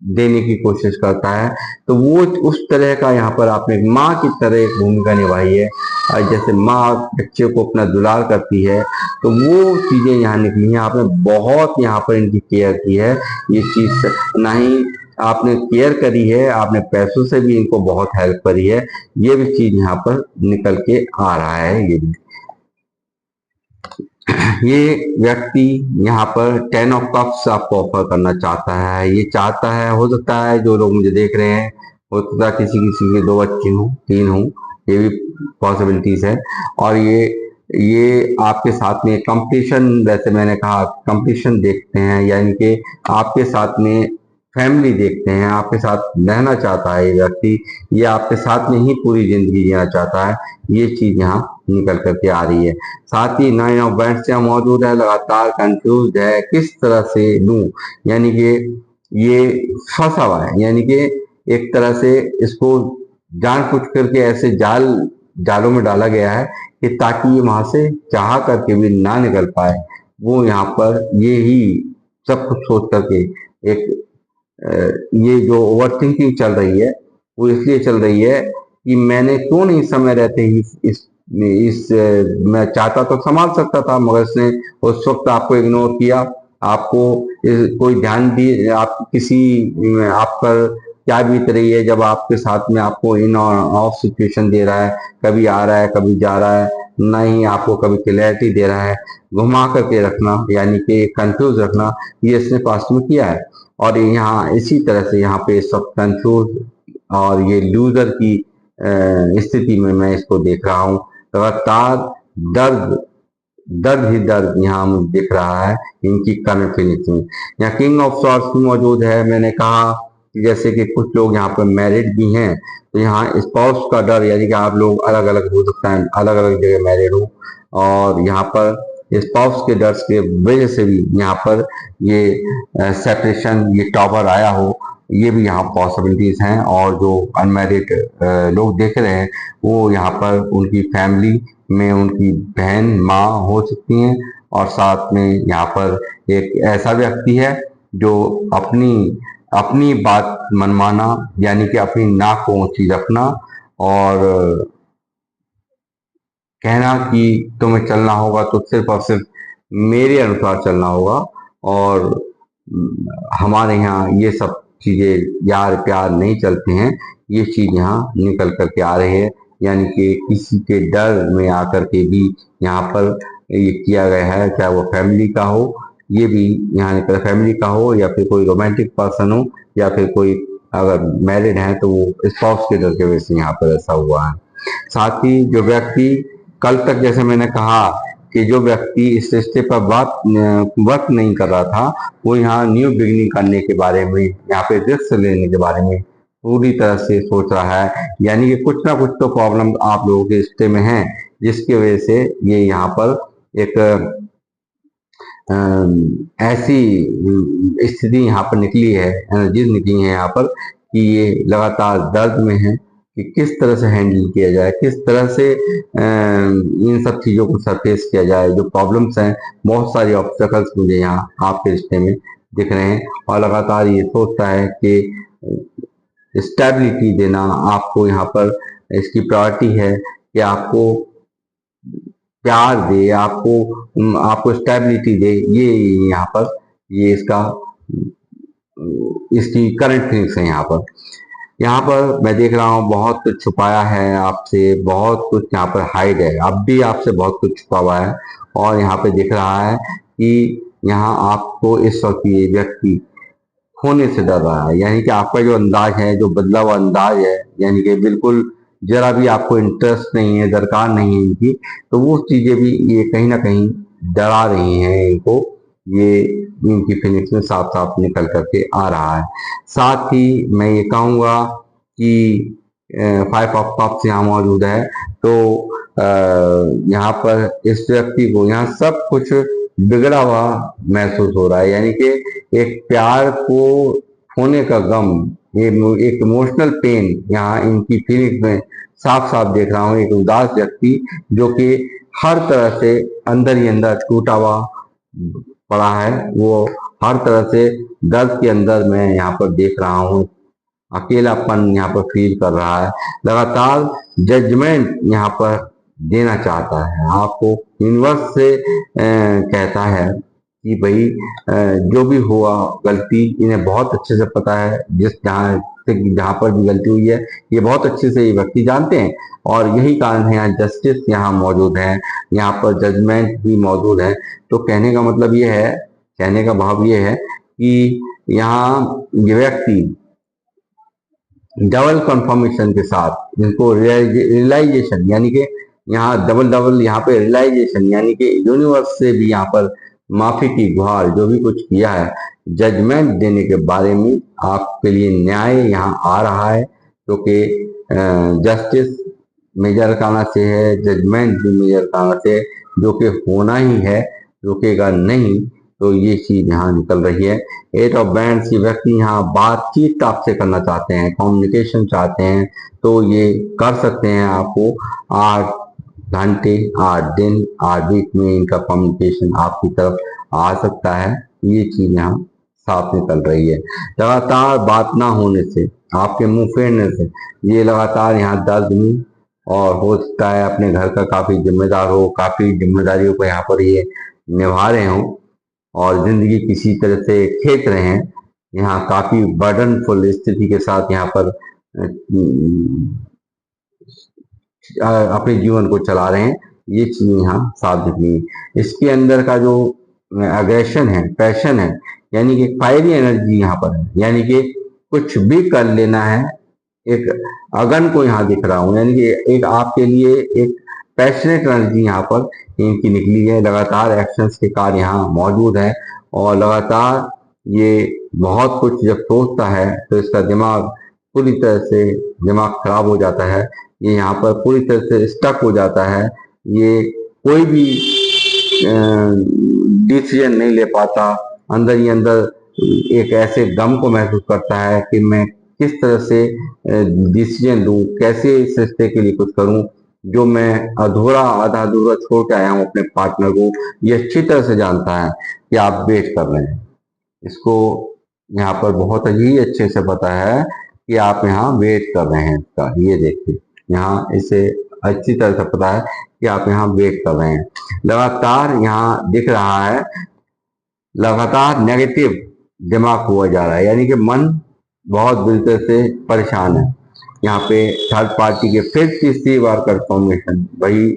देने की कोशिश करता है। तो वो उस तरह का यहाँ पर आपने माँ की तरह एक भूमिका निभाई है। जैसे माँ बच्चे को अपना दुलार करती है, तो वो चीजें यहाँ निकली हैं। आपने बहुत यहाँ पर इनकी केयर की है। ये चीज ना ही आपने केयर करी है, आपने पैसों से भी इनको बहुत हेल्प करी है। ये भी चीज यहाँ पर निकल के आ रहा है। ये भी, ये व्यक्ति यहाँ पर 10 ऑफ कप्स आपको ऑफर करना चाहता है। ये चाहता है, हो सकता है जो लोग मुझे देख रहे हैं, हो सकता है किसी किसी के 2 बच्चे हों, 3 हों, ये भी पॉसिबिलिटीज है। और ये आपके साथ में कंपटीशन, वैसे मैंने कहा कंपटीशन देखते हैं, यानी कि आपके साथ में फैमिली देखते हैं, आपके साथ रहना चाहता है ये व्यक्ति, ये आपके साथ में ही पूरी जिंदगी जीना चाहता है। ये चीज यहाँ निकल करके आ रही है। साथ ही 9 ऑफ बैंड्स यहाँ मौजूद है, लगातार कंफ्यूज है किस तरह से लूं, यानी कि ये फंसा हुआ है, यानी कि एक तरह से इसको जानबूझ करके ऐसे जालों में डाला गया है कि ताकि ये वहां से चाह करके भी ना निकल पाए। वो यहाँ पर ये ही सब कुछ सोच करके एक ये जो ओवर थिंकिंग चल रही है, वो इसलिए चल रही है कि मैंने क्यों नहीं समय रहते ही इस मैं चाहता तो संभाल सकता था, मगर इसने उस वक्त आपको इग्नोर किया, आपको कोई ध्यान दी, आप किसी आप पर क्या बीत रही है जब आपके साथ में आपको इन और ऑफ सिचुएशन दे रहा है, कभी आ रहा है कभी जा रहा है, नहीं आपको कभी क्लैरिटी दे रहा है, घुमा करके रखना, यानी कि कंफ्यूज रखना, ये इसने पास्ट में किया है। और यहाँ इसी तरह से यहाँ पे सब कंफ्यूज और ये लूजर की स्थिति में मैं इसको देख रहा हूँ। लगातार दर्द दर्द ही दर्द यहाँ मुझे दिख रहा है इनकी करंट फीलिंग्स में। यहाँ किंग ऑफ सॉर्ड्स भी मौजूद है। मैंने कहा कि जैसे कि कुछ लोग यहाँ पर मैरिड भी हैं, तो यहाँ स्पाउस का डर, यानी कि आप लोग अलग अलग हो सकता है, अलग अलग जगह मैरिड हो, और यहाँ पर स्पाउस के डर के वजह से भी यहाँ पर ये सेपरेशन, ये टॉवर आया हो, ये भी यहाँ पॉसिबिलिटीज हैं। और जो अनमैरिड लोग देख रहे हैं, वो यहाँ पर उनकी फैमिली में उनकी बहन माँ हो सकती हैं, और साथ में यहाँ पर एक ऐसा व्यक्ति है जो अपनी अपनी बात मनमाना, यानी कि अपनी नाक को ऊंची रखना और कहना कि तुम्हें चलना होगा तो सिर्फ और सिर्फ मेरे अनुसार चलना होगा, और हमारे यहाँ ये सब चीजें यार प्यार नहीं चलते हैं। ये चीज यहाँ निकल करके आ रही है, यानी कि किसी के डर में आकर के भी यहाँ पर ये किया गया है, चाहे वो फैमिली का हो, ये भी यहाँ निकल, फैमिली का हो या फिर कोई रोमांटिक पर्सन हो, या फिर कोई अगर मैरिड है तो वो स्पाउस के डर के वजह से यहाँ पर ऐसा हुआ है। साथ ही जो व्यक्ति कल तक, जैसे मैंने कहा कि जो व्यक्ति इस रिश्ते पर वर्क नहीं कर रहा था, वो यहाँ न्यू बिगिनिंग करने के बारे में, यहाँ पे रिस्क लेने के बारे में पूरी तरह से सोच रहा है। यानी कि कुछ ना कुछ तो प्रॉब्लम आप लोगों के रिश्ते में है, जिसकी वजह से ये यहाँ पर एक ऐसी स्थिति यहाँ पर निकली है, एनर्जीज निकली है यहाँ पर, कि ये लगातार दर्द में है कि किस तरह से हैंडल किया जाए, किस तरह से इन सब चीजों को सरफेस किया जाए। जो प्रॉब्लम्स हैं, बहुत सारी ऑब्स्टेकल्स मुझे यहाँ आपके रिश्ते में दिख रहे हैं, और लगातार ये सोचता है कि स्टेबिलिटी देना आपको यहाँ पर इसकी प्रायोरिटी है, कि आपको प्यार दे, आपको स्टेबिलिटी दे। ये यहाँ पर ये इसकी करंट फीलिंग्स है यहाँ पर। यहाँ पर मैं देख रहा हूँ बहुत कुछ छुपाया है आपसे, बहुत कुछ यहाँ पर हाइड है, अब भी आपसे बहुत कुछ छुपा हुआ है। और यहाँ पे दिख रहा है कि यहाँ आपको इस वक्त ये व्यक्ति खोने से डर रहा है, यानी कि आपका जो अंदाज है, जो बदला हुआ अंदाज है, यानी कि बिल्कुल जरा भी आपको इंटरेस्ट नहीं है, दरकार नहीं है इनकी, तो वो चीजें भी ये कहीं ना कहीं डरा रही हैं इनको, ये इनकी फीलिंग्स में साफ साफ निकल करके आ रहा है। साथ ही मैं ये कहूँगा कि 5 ऑफ कप्स यहाँ मौजूद है, तो यहाँ पर इस व्यक्ति को यहाँ सब कुछ बिगड़ा हुआ महसूस हो रहा है, यानी कि एक प्यार को खोने का गम, ये एक इमोशनल पेन यहाँ इनकी फीलिंग्स में साफ साफ देख रहा हूँ। एक उदास व्यक्ति जो कि हर तरह से अंदर ही अंदर टूटा हुआ पड़ा है, वो हर तरह से दर्द के अंदर मैं यहाँ पर देख रहा हूँ, अकेलापन यहाँ पर फील कर रहा है, लगातार जजमेंट यहाँ पर देना चाहता है आपको। यूनिवर्स से कहता है कि भाई जो भी हुआ गलती इन्हें बहुत अच्छे से पता है, जहाँ पर भी गलती हुई है ये बहुत अच्छे से ये व्यक्ति जानते हैं, और यही कारण है यहाँ जस्टिस यहाँ मौजूद है, यहाँ पर जजमेंट भी मौजूद है। तो कहने का मतलब ये है, कहने का भाव ये है कि यहाँ ये व्यक्ति डबल कंफर्मेशन के साथ इनको रियलाइजेशन, यानी कि यहाँ डबल यहाँ पे रियलाइजेशन, यानी कि यूनिवर्स से भी यहाँ पर माफी की गुहार, जो भी कुछ किया है जजमेंट देने के बारे में आपके लिए न्याय यहाँ आ रहा है, क्योंकि जस्टिस मेजर काना से है, जजमेंट भी मेजर काना से, जो कि होना ही है, रुकेगा नहीं। तो ये चीज यहाँ निकल रही है। 8 ऑफ बैंड्स, ये व्यक्ति यहाँ बातचीत आपसे करना चाहते हैं, कम्युनिकेशन चाहते हैं, तो ये कर सकते हैं। आपको 8 घंटे 8 दिन 8 वीक में इनका कम्युनिकेशन आपकी तरफ आ सकता है, ये चीज यहाँ साफ निकल रही है। लगातार बात ना होने से, आपके मुंह फेरने से, ये लगातार यहाँ दर्द में, और हो सकता है अपने घर का काफी जिम्मेदार हो, काफी जिम्मेदारियों को यहाँ पर ये निभा रहे हो और जिंदगी किसी तरह से खेत रहे हैं, यहाँ काफी बर्डनफुल स्थिति के साथ यहाँ पर अपने जीवन को चला रहे हैं, ये चीज यहाँ साफ दिख रही है। इसके अंदर का जो अग्रेशन है, पैशन है, यानी कि फायरी एनर्जी यहाँ पर है, यानी कि कुछ भी कर लेना है, एक अगन को यहाँ दिख रहा हूँ, यानी कि एक आपके लिए एक पैशनेट एनर्जी यहाँ पर इनकी निकली है। लगातार एक्शंस के कार्य यहाँ मौजूद है, और लगातार ये बहुत कुछ जब सोचता है तो इसका दिमाग पूरी तरह से दिमाग खराब हो जाता है, ये यहाँ पर पूरी तरह से स्टक हो जाता है, ये कोई भी डिसीजन नहीं ले पाता, अंदर ही अंदर एक ऐसे गम को महसूस करता है कि मैं किस तरह से डिसीजन लूं, कैसे इस रिश्ते के लिए कुछ करूं जो मैं आधा अधूरा छोड़ के आया हूं अपने पार्टनर को। ये अच्छी तरह से जानता है कि आप वेट कर रहे हैं, इसको यहाँ पर बहुत ही अच्छे से पता है कि आप यहाँ वेट कर रहे हैं इसका। ये देखिए यहाँ इसे अच्छी तरह से पता है कि आप यहाँ वेट कर रहे हैं। लगातार यहाँ दिख रहा है, लगातार नेगेटिव दिमाग हुआ जा रहा है, यानी कि मन बहुत बुरी तरह से परेशान है। यहाँ पे थर्ड पार्टी के फिर तीसरी बार कंफर्मेशन, भाई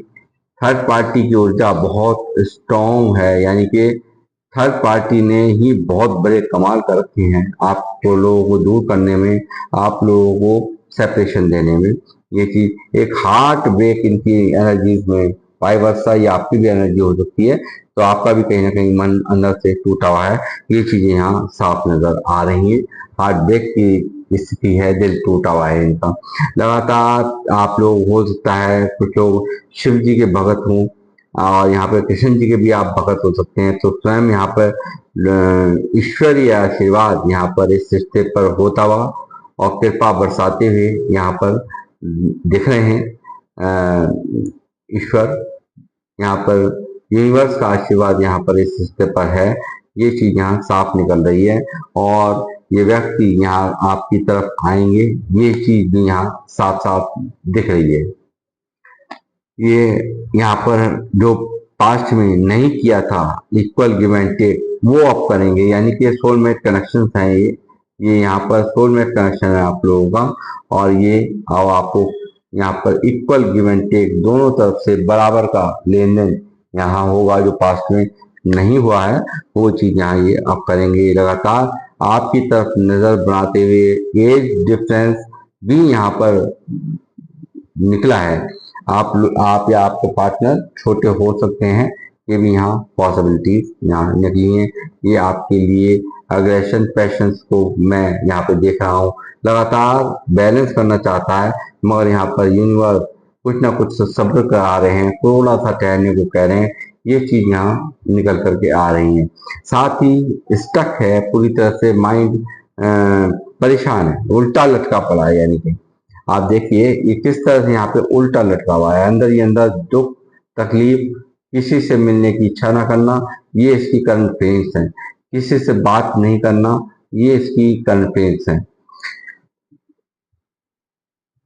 थर्ड पार्टी की ऊर्जा बहुत स्ट्रॉन्ग है, यानी कि थर्ड पार्टी ने ही बहुत बड़े कमाल कर रखे हैं आप लोगों को दूर करने में, आप लोगों को सेपरेशन देने में। ये चीज एक हार्ट ब्रेक इनकी एनर्जीज में, वाई वर्षा ये आपकी भी एनर्जी हो सकती है, तो आपका भी कहीं ना कहीं मन अंदर से टूटा हुआ है, ये चीजें यहाँ साफ नजर आ रही हैं। हार्ट ब्रेक की स्थिति है, दिल टूटा हुआ है इनका। लगातार आप लोग, हो सकता है कुछ लोग शिव जी के भगत हों, और यहाँ पर कृष्ण जी के भी आप भगत हो सकते हैं, तो स्वयं यहाँ पर ईश्वरीय आशीर्वाद यहाँ पर इस रिश्ते पर होता हुआ और कृपा बरसाते हुए यहाँ पर दिख रहे हैं। ईश्वर यहाँ पर, यूनिवर्स का आशीर्वाद यहाँ पर इस रिश्ते पर है, ये चीज यहाँ साफ निकल रही है, और ये व्यक्ति यहाँ आपकी तरफ आएंगे, ये चीज भी यहाँ साफ साफ दिख रही है। ये यहाँ पर जो पास्ट में नहीं किया था इक्वल गिव एंड टेक, वो आप करेंगे, यानी कि सोलमेट कनेक्शन है ये यहाँ पर सोलमेट कनेक्शन है आप लोगों का, और ये अब आपको यहाँ पर इक्वल गिव एंड टेक, दोनों तरफ से बराबर का लेन देन यहाँ होगा, जो पास्ट में नहीं हुआ है वो चीज यहाँ ये आप करेंगे। लगातार आपकी तरफ नजर बनाते हुए एज डिफरेंस भी यहाँ पर निकला है, आप या आपके पार्टनर छोटे हो सकते हैं, ये भी यहाँ पॉसिबिलिटीज यहाँ निकली हैं। ये आपके लिए अग्रेशन पैशंस को मैं यहाँ पे देख रहा हूँ, लगातार बैलेंस करना चाहता है, मगर यहाँ पर यूनिवर्स कुछ ना कुछ सब्र करा रहे हैं, थोड़ा सा ठहरने को कह रहे हैं। ये चीज यहाँ निकल करके आ रही है। साथ ही स्टक है पूरी तरह से, माइंड परेशान है, उल्टा लटका पड़ा है। यानी कि आप देखिए ये किस तरह से यहाँ पे उल्टा लटका हुआ है, अंदर ही अंदर दुख तकलीफ, किसी से मिलने की इच्छा ना करना, ये इसकी करंट पेन्स है। किसी से बात नहीं करना, ये इसकी करंट पेन्स है।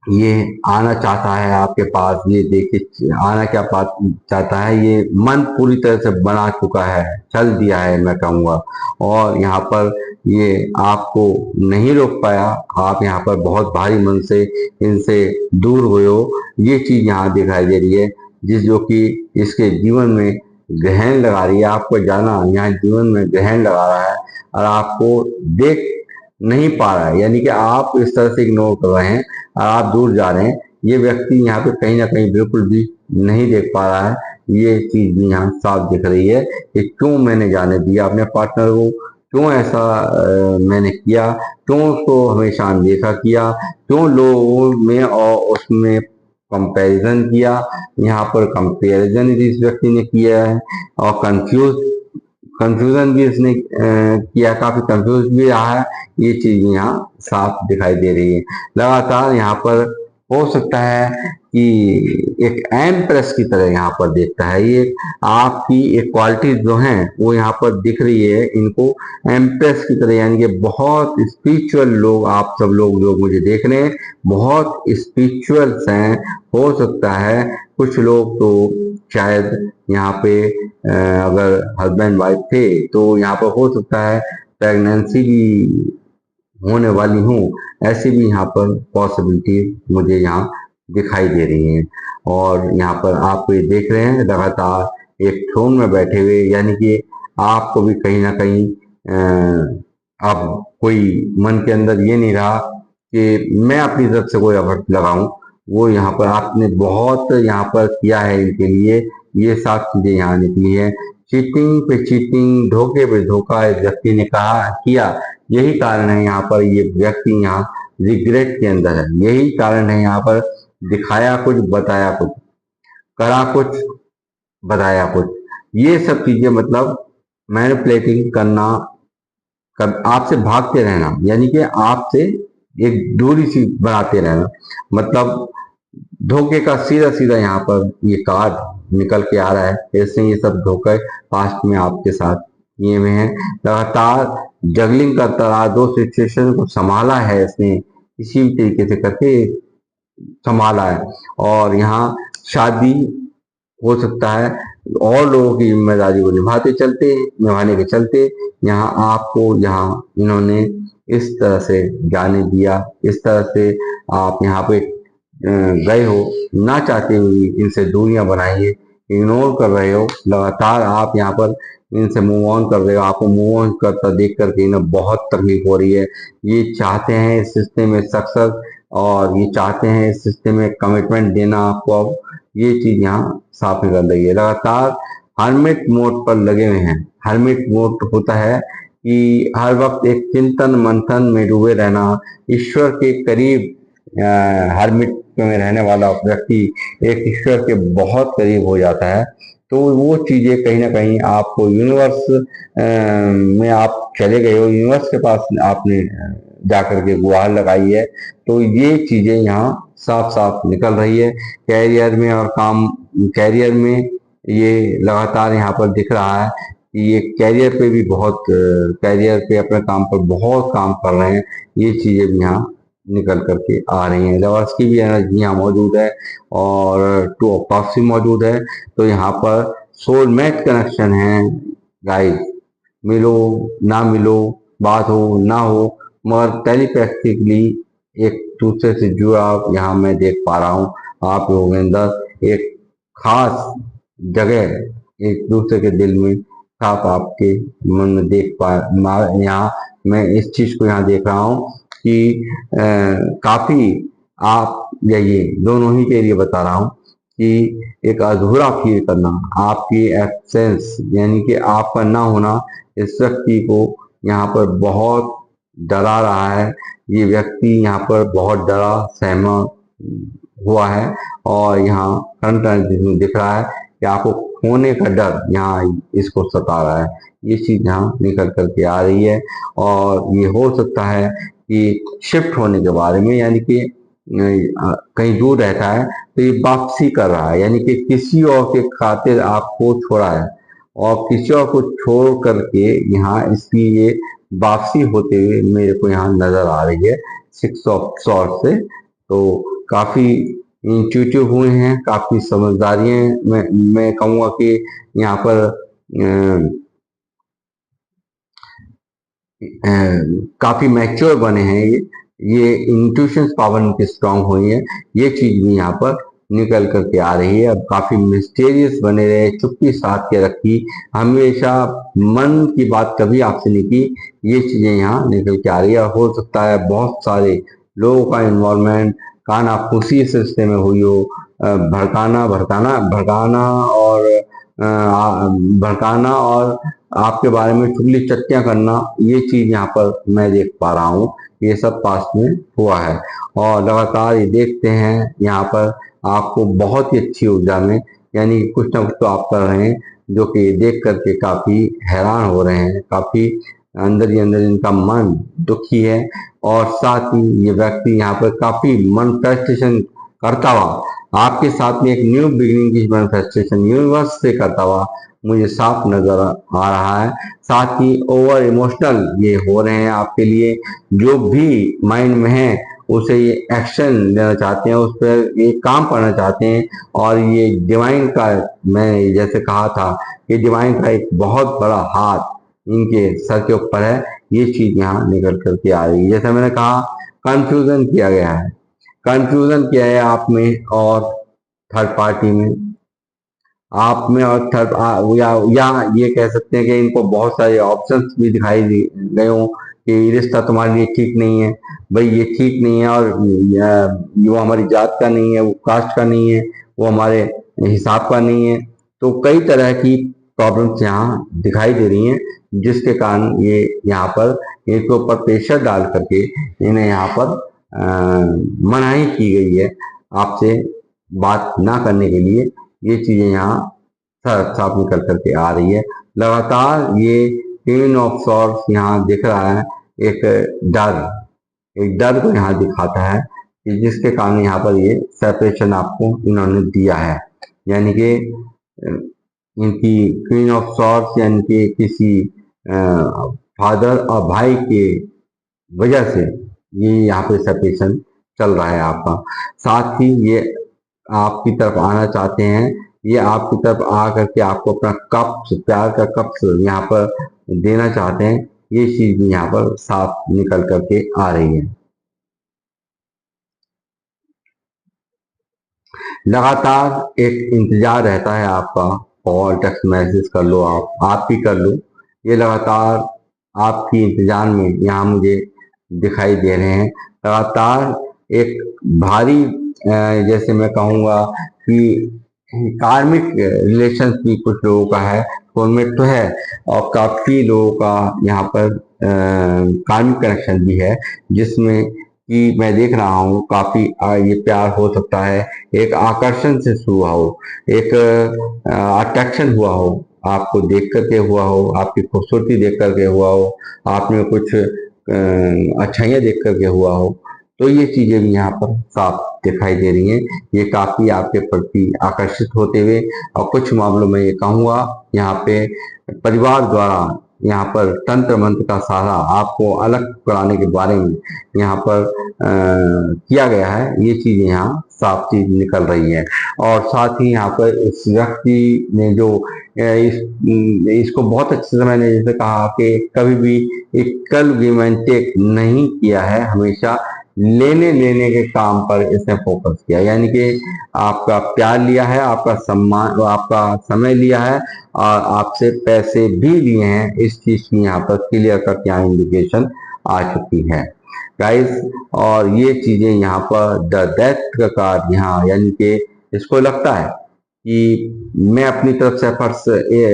ये आना चाहता है आपके पास, ये देखिए आना क्या बात चाहता है, ये मन पूरी तरह से बना चुका है, चल दिया है मैं कहूँगा। और यहाँ पर ये आपको नहीं रोक पाया, आप यहाँ पर बहुत भारी मन से इनसे दूर हुए हो, ये चीज यहाँ दिखाई दे रही है, जिस जो कि इसके जीवन में ग्रहण लगा रही है। आपको जाना यहाँ जीवन में ग्रहण लगा रहा है और आपको देख नहीं पा रहा है, यानी कि आप इस तरह से इग्नोर कर रहे हैं और आप दूर जा रहे हैं। ये व्यक्ति यहाँ पे कहीं ना कहीं बिल्कुल भी नहीं देख पा रहा है। ये चीज भी यहाँ साफ दिख रही है कि क्यों मैंने जाने दिया अपने पार्टनर को, क्यों ऐसा मैंने किया, क्यों उसको हमेशा अनदेखा किया, क्यों लोगों में और उसमें कंपैरिजन किया। यहाँ पर कंपैरिजन इस व्यक्ति ने किया है और कंफ्यूजन भी इसने किया, काफी कंफ्यूज भी रहा है। ये चीज यहाँ साफ दिखाई दे रही है। लगातार यहाँ पर हो सकता है कि एक एम्प्रेस की तरह यहाँ पर देखता है, ये आपकी एक क्वालिटी जो है वो यहाँ पर दिख रही है इनको एम्प्रेस की तरह, यानी कि बहुत स्पिरिचुअल लोग, आप सब लोग जो मुझे देख रहे हैं बहुत स्पिरिचुअल्स हैं। हो सकता है कुछ लोग तो शायद यहाँ पे अगर हस्बैंड वाइफ थे तो यहाँ पर हो सकता है प्रेगनेंसी भी होने वाली हूँ, ऐसी भी यहाँ पर पॉसिबिलिटी मुझे यहाँ दिखाई दे रही है। और यहाँ पर आप ये देख रहे हैं लगातार एक थ्रोन में बैठे हुए, यानी कि आपको भी कहीं ना कहीं अब कोई मन के अंदर ये नहीं रहा कि मैं अपनी तरफ से कोई एफर्ट लगाऊं। वो यहाँ पर आपने बहुत यहाँ पर किया है इनके लिए, ये सात चीजें यहाँ निकली है। चीटिंग पे चीटिंग, धोखे पे धोखा इस व्यक्ति ने कहा किया, यही कारण है यहाँ पर ये व्यक्ति यहाँ रिग्रेट के अंदर है। यही कारण है यहाँ पर दिखाया कुछ बताया कुछ, करा कुछ बताया कुछ, ये सब चीजें मतलब मैनिपुलेटिंग करना, आपसे भागते रहना, यानी कि आपसे एक दूरी सी बनाते रहना, मतलब धोखे का सीधा सीधा यहाँ पर ये कार्ड निकल के आ रहा है। ऐसे ये सब धोखे पास्ट में आपके साथ किए हुए हैं। लगातार जगलिंग करता रहा, दो सिचुएशन को संभाला है इसने, इसी तरीके से करके संभाला है। और यहाँ शादी हो सकता है और लोगों की जिम्मेदारी को निभाने के चलते यहाँ आपको यहाँ इन्होंने इस तरह से जाने दिया, इस तरह से आप यहाँ पे गए हो, ना चाहते हुए इनसे दूरियां बनाई है, इग्नोर कर रहे हो। लगातार आप यहाँ पर इनसे मूव ऑन कर रहे हो, आपको मूव ऑन करता देख करके इन्हें बहुत तकलीफ हो रही है। ये चाहते हैं इस सिस्टम में सक्सेस, और ये चाहते हैं इस सिस्टम में कमिटमेंट देना आपको। अब ये चीज यहाँ साफ निकल रही है। लगातार हर्मिट मोड पर लगे हुए हैं। हर्मिट मोड होता है कि हर वक्त एक चिंतन मंथन में डूबे रहना, ईश्वर के करीब। हर्मिट में रहने वाला व्यक्ति एक ईश्वर के बहुत करीब हो जाता है। तो वो चीजें कहीं ना कहीं आपको यूनिवर्स में आप चले गए हो, यूनिवर्स के पास आपने जाकर के गुहार लगाई है, तो ये चीजें यहाँ साफ साफ निकल रही है। कैरियर में और कैरियर में ये लगातार यहाँ पर दिख रहा है कि ये कैरियर पे भी बहुत, कैरियर पे अपने काम पर बहुत काम कर रहे हैं। ये चीजें भी यहाँ निकल करके आ रही हैं। लवर्स की भी एनर्जी यहाँ मौजूद है और टू ऑफ कप्स भी मौजूद है। तो यहाँ पर सोलमेट कनेक्शन है गाइस, मिलो ना मिलो, बात हो ना हो, मगर टेलीपैथिकली एक दूसरे से जुड़ाव यहाँ मैं देख पा रहा हूँ। आप लोगों के अंदर एक खास जगह एक दूसरे के दिल में, आप आपके मन में देख पा, यहाँ मैं इस चीज को यहाँ देख रहा हूँ कि काफी आप, ये दोनों ही के लिए बता रहा हूँ कि एक अधूरा फील करना, आपकी एब्सेंस यानी कि आपका ना होना इस व्यक्ति को यहाँ पर बहुत डरा रहा है। ये व्यक्ति यहाँ पर बहुत डरा सहमा हुआ है और यहाँ करंट दिख रहा है कि आपको खोने का डर यहाँ इसको सता रहा है। ये चीज यहाँ निकल करके आ रही है और ये हो सकता है कि शिफ्ट होने के बारे में, यानी कि कहीं दूर रहता है तो ये वापसी कर रहा है, यानी कि किसी और के खातिर आपको छोड़ा है और किसी और को छोड़ करके यहाँ इसकी ये वापसी होते हुए मेरे को यहाँ नजर आ रही है 6 ऑफ सॉर्ड से। तो काफी इंट्यूटिव हुए हैं, काफी समझदारी है। मैं कहूँगा कि यहाँ पर काफी मैच्योर बने हैं। ये इंट्यूशन पावर इनकी स्ट्रांग हुई है, ये चीज भी यहाँ पर निकल करके आ रही है। अब काफी मिस्टेरियस बने रहे, चुप्पी साध के रखी, हमेशा मन की बात कभी आपसे नहीं की, ये चीजें यहाँ निकल के आ रही है। हो सकता है बहुत सारे लोगों का इन्वॉल्वमेंट काना फूसी इस रिश्ते में हुई हो, भड़काना और आपके बारे में चुगली चट्टियां करना, ये चीज यहाँ पर मैं देख पा रहा हूँ। ये सब पास्ट में हुआ है और लगातार ये देखते हैं यहाँ पर आपको बहुत ही अच्छी ऊर्जा में, यानी कुछ ना कुछ तो आप कर रहे हैं जो कि देख करके काफी हैरान हो रहे हैं। काफी अंदर ही अंदर इनका मन दुखी है और साथ ही ये व्यक्ति यहाँ पर काफी मैनिफेस्टेशन करता हुआ आपके साथ में एक न्यू बिगिनिंग की मैनिफेस्टेशन यूनिवर्स से करता हुआ मुझे साफ नजर आ रहा है। साथ ही ओवर इमोशनल ये हो रहे हैं आपके लिए, जो भी माइंड में है उसे ये एक्शन लेना चाहते हैं, उस पर ये काम करना चाहते हैं और ये डिवाइन का, मैं जैसे कहा था, ये डिवाइन का एक बहुत बड़ा हाथ इनके सर के ऊपर है। ये चीज यहाँ निकल करके आ रही है। जैसे मैंने कहा, कंफ्यूजन किया गया है, कंफ्यूजन किया है आप में और थर्ड पार्टी में, आप में और थर्ड, या ये कह सकते हैं कि इनको बहुत सारे ऑप्शंस भी दिखाई गए हो कि ये रिश्ता तुम्हारे लिए ठीक नहीं है, भाई ये ठीक नहीं है और वो हमारी जात का नहीं है, वो कास्ट का नहीं है, वो हमारे हिसाब का नहीं है। तो कई तरह की प्रॉब्लम्स यहाँ दिखाई दे रही हैं, जिसके कारण ये यहाँ पर इनके ऊपर प्रेशर डाल करके इन्हें यहाँ पर मनाही की गई है आपसे बात ना करने के लिए। ये चीजें यहाँ साफ निकल करके आ रही है। लगातार ये क्वीन ऑफ सॉर्ड्स यहाँ दिख रहा है, एक डर को यहाँ दिखाता है कि जिसके कारण यहाँ पर ये सेपरेशन आपको इन्होंने दिया है। यानी कि इनकी क्वीन ऑफ सॉर्ड्स यानी कि किसी फादर और भाई के वजह से ये यहाँ पे सेपरेशन चल रहा है आपका। साथ ही ये आपकी तरफ आना चाहते हैं, ये आपकी तरफ आ करके आपको अपना कप, प्यार का कप यहाँ पर देना चाहते हैं। ये चीज भी यहाँ पर साफ निकल करके आ रही है। लगातार एक इंतजार रहता है आपका, कॉल टेक्स्ट मैसेज कर लो, आप भी कर लो, ये लगातार आपकी इंतजार में यहाँ मुझे दिखाई दे रहे हैं। लगातार एक भारी, जैसे मैं कहूँगा कि कार्मिक रिलेशन भी कुछ लोगों का है, सोलमेट तो है और काफी लोगों का यहाँ पर कार्मिक कनेक्शन भी है, जिसमें कि मैं देख रहा हूँ काफी ये प्यार हो सकता है, एक आकर्षण से हुआ हो, एक अट्रैक्शन हुआ हो, आपको देख करके हुआ हो, आपकी खूबसूरती देख करके हुआ हो, आपने कुछ अच्छाइयाँ देख करके हुआ हो। तो ये चीजें भी यहाँ पर साफ दिखाई दे रही हैं। ये काफी आपके प्रति आकर्षित होते हुए, और कुछ मामलों में ये कहूँगा यहाँ पे परिवार द्वारा यहाँ पर तंत्र मंत्र का सहारा आपको अलग कराने के बारे में यहाँ पर किया गया है। ये चीजें यहाँ साफ चीज निकल रही है। और साथ ही यहाँ पर इस व्यक्ति ने जो इसको बहुत अच्छे से मैंने जैसे कहा कि कभी भी इक्वल गिव एंड टेक नहीं किया है, हमेशा लेने लेने के काम पर इसने फोकस किया। यानी कि आपका प्यार लिया है, आपका सम्मान, आपका समय लिया है और आपसे पैसे भी लिए हैं। इस चीज की यहाँ पर क्लियर कट यहाँ इंडिकेशन आ चुकी है गाइस। और ये चीजें यहाँ पर द डेथ का कार्ड यहाँ, यानी कि इसको लगता है कि मैं अपनी तरफ से एफर्ट्स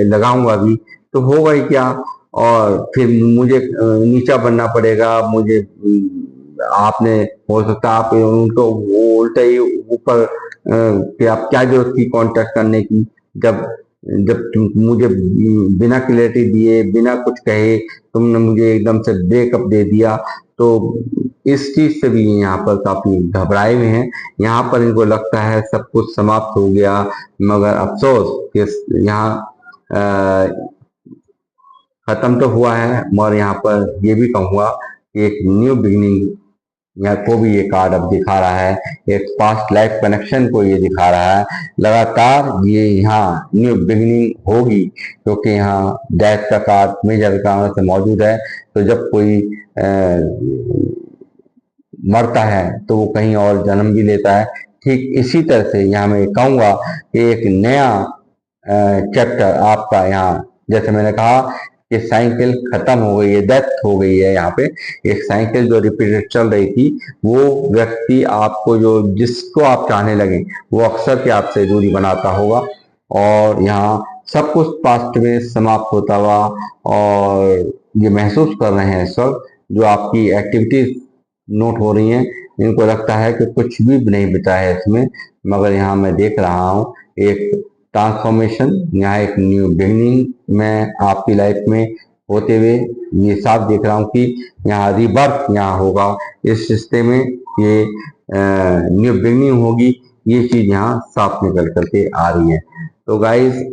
लगाऊंगा भी तो होगा ही क्या, और फिर मुझे नीचा बनना पड़ेगा, मुझे आपने हो सकता है आप उनको वो उल्टा ही ऊपर कि आप क्या जरूरत थी कांटेक्ट करने की, जब जब तुम मुझे बिना क्लियरिटी दिए बिना कुछ कहे तुमने मुझे एकदम से ब्रेकअप दे दिया। तो इस चीज से भी यहाँ पर काफी घबराए हुए हैं। यहाँ पर इनको लगता है सब कुछ समाप्त हो गया, मगर अफसोस कि यहाँ खत्म तो हुआ है, मगर यहाँ पर ये भी कहूंगा कि एक न्यू बिगिनिंग यहाँ को भी ये कार्ड अब दिखा रहा है, एक पास्ट लाइफ कनेक्शन को ये दिखा रहा है। लगातार ये यहाँ न्यू बिगिनिंग होगी, क्योंकि यहाँ डेथ का कार्ड मेजर कारण से मौजूद है। तो जब कोई मरता है तो वो कहीं और जन्म भी लेता है। ठीक इसी तरह से यहाँ मैं कहूंगा कि एक नया चैप्टर आपका यहाँ, जैसे मैंने कहा कि साइकिल खत्म हो गई है, डेथ हो गई है, यहाँ पे एक साइकिल जो रिपीटेड चल रही थी, वो व्यक्ति आपको जो जिसको आप चाहने लगे वो अक्सर के आपसे दूरी बनाता होगा, और यहाँ सब कुछ पास्ट में समाप्त होता हुआ, और ये महसूस कर रहे हैं इस वक्त जो आपकी एक्टिविटीज नोट हो रही हैं, इनको लगता है कि कुछ भी नहीं बचा है इसमें। मगर यहाँ मैं देख रहा हूँ एक ट्रांसफॉर्मेशन, यहाँ एक न्यू बिगिनिंग में आपकी लाइफ में होते हुए ये साफ देख रहा हूँ कि यहाँ रिबर्थ यहाँ होगा इस रिश्ते में, ये न्यू बिगिनिंग होगी, ये चीज यहाँ साफ निकल करके आ रही है। तो गाइज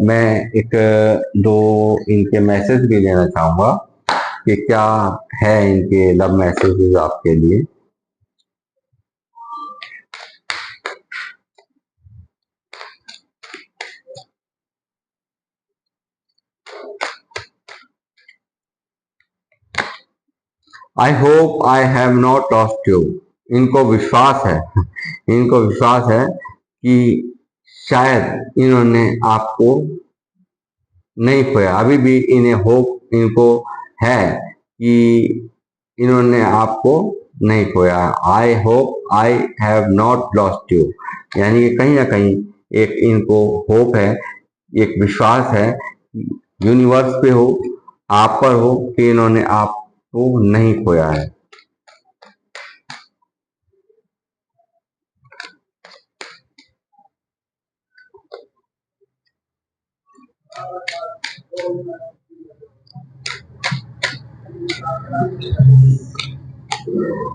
मैं एक दो इनके मैसेज भी देना चाहूंगा कि क्या है इनके लव मैसेजेस आपके लिए। I hope I have not lost you. इनको विश्वास है इनको विश्वास है कि शायद इन्होंने आपको नहीं खोया, अभी भी इन्हें होप इनको है कि इन्होंने आपको नहीं खोया। I hope I have not lost you, यानी कि कहीं ना कहीं एक इनको होप है, एक विश्वास है यूनिवर्स पे हो, आप पर हो, कि इन्होंने आपको नहीं खोया है।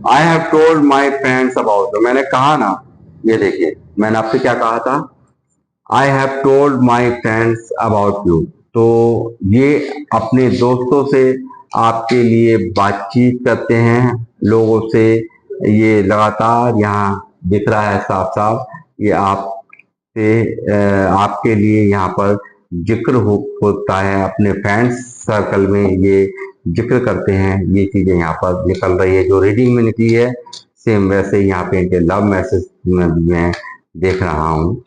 I have told my friends about, मैंने कहा ना, ये देखिए मैंने आपसे क्या कहा था, I have told my friends about you. तो ये अपने दोस्तों से आपके लिए बातचीत करते हैं, लोगों से, ये लगातार यहाँ दिख रहा है साफ साफ, ये आपसे आपके लिए यहाँ पर जिक्र होता है, अपने फ्रेंड्स सर्कल में ये जिक्र करते हैं, ये चीजें यहाँ पर निकल रही है जो रीडिंग में निकली है, सेम वैसे ही यहाँ पे इनके लव मैसेज में मैं देख रहा हूँ।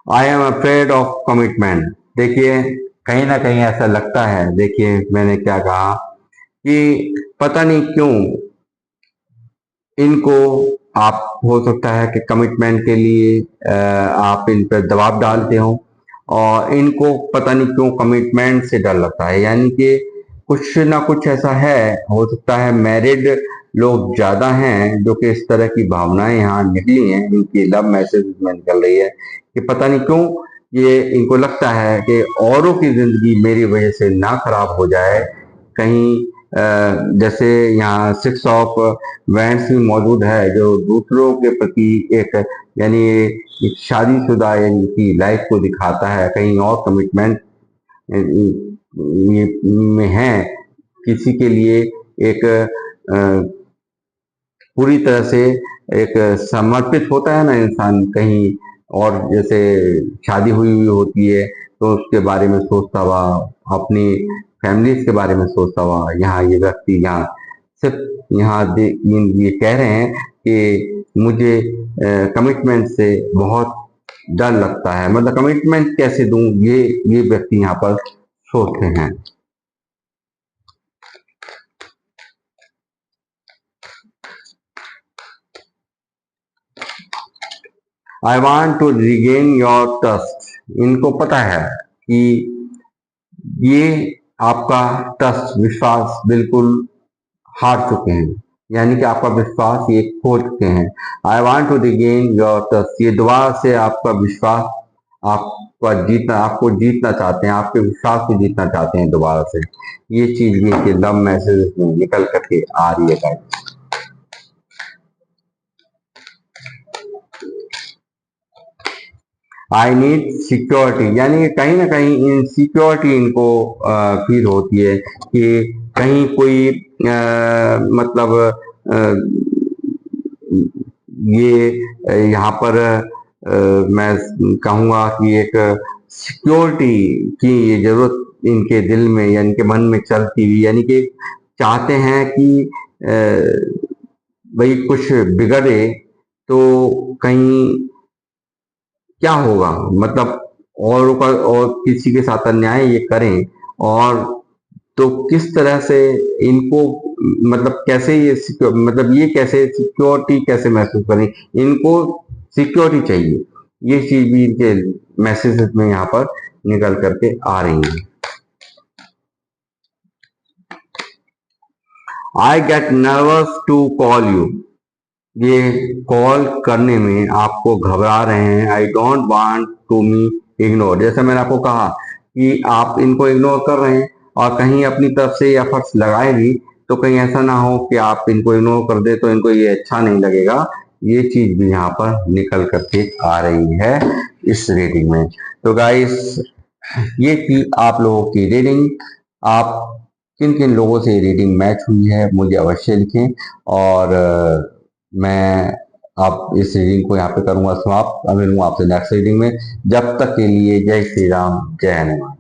I am afraid of commitment. देखिए कहीं ना कहीं ऐसा लगता है, देखिए मैंने क्या कहा कि पता नहीं क्यों इनको, आप हो सकता है कि कमिटमेंट के लिए आप इन पर दबाव डालते हो, और इनको पता नहीं क्यों कमिटमेंट से डर लगता है, यानी कि कुछ ना कुछ ऐसा है, हो सकता है मैरिड लोग ज्यादा हैं जो कि इस तरह की भावनाएं यहाँ निकली हैं, इनकी लव मैसेज में निकल रही है कि पता नहीं क्यों ये इनको लगता है कि औरों की जिंदगी मेरी वजह से ना खराब हो जाए कहीं। जैसे यहाँ 6 ऑफ वैंड्स भी मौजूद है जो दूसरों के प्रति एक, यानी एक शादीशुदा यानी की लाइफ को दिखाता है, कहीं और कमिटमेंट में है, किसी के लिए एक पूरी तरह से एक समर्पित होता है ना इंसान कहीं, और जैसे शादी हुई हुई होती है तो उसके बारे में सोचता हुआ, अपनी फैमिलीज के बारे में सोचता हुआ, यहाँ ये व्यक्ति यहाँ सिर्फ यहाँ ये कह रहे हैं कि मुझे कमिटमेंट से बहुत डर लगता है, मतलब कमिटमेंट कैसे दूं, ये व्यक्ति यहाँ पर सोते हैं। I want to regain your trust. इनको पता है कि ये आपका ट्रस्ट, विश्वास बिल्कुल हार चुके हैं, यानी कि आपका विश्वास ये खो चुके हैं। I want to regain your trust, ये दोबारा से आपका विश्वास आपको जीतना चाहते हैं, आपके विश्वास को जीतना चाहते हैं दोबारा से। ये चीज भी इनके लव मैसेज में निकल करके आ रही है गाइस। आई नीड सिक्योरिटी, यानी कहीं ना कहीं इनसिक्योरिटी इनको फील होती है कि कहीं कोई मतलब ये यहाँ पर मैं कहूँगा कि एक सिक्योरिटी की ये जरूरत इनके दिल में या इनके मन में चलती हुई, यानी कि चाहते हैं कि भाई कुछ बिगड़े तो कहीं क्या होगा, मतलब और किसी के साथ अन्याय ये करें, और तो किस तरह से इनको मतलब कैसे ये मतलब ये कैसे सिक्योरिटी कैसे महसूस करें, इनको सिक्योरिटी चाहिए। ये चीज भी इनके मैसेजेस में यहाँ पर निकल करके आ रही है। I get nervous to call you, ये कॉल करने में आपको घबरा रहे हैं। I don't want to me ignore, जैसे मैंने आपको कहा कि आप इनको इग्नोर कर रहे हैं और कहीं अपनी तरफ से एफर्ट्स लगाए भी तो कहीं ऐसा ना हो कि आप इनको इग्नोर कर दे तो इनको ये अच्छा नहीं लगेगा। ये चीज भी यहाँ पर निकल करके आ रही है इस रीडिंग में। तो गाइस, ये थी आप लोगों की रीडिंग। आप किन किन लोगों से रीडिंग मैच हुई है मुझे अवश्य लिखें, और मैं आप इस रीडिंग को यहाँ पे करूंगा समाप्त। अब मिलूंगा आपसे नेक्स्ट रीडिंग में। जब तक के लिए जय श्री राम, जय हनुमान।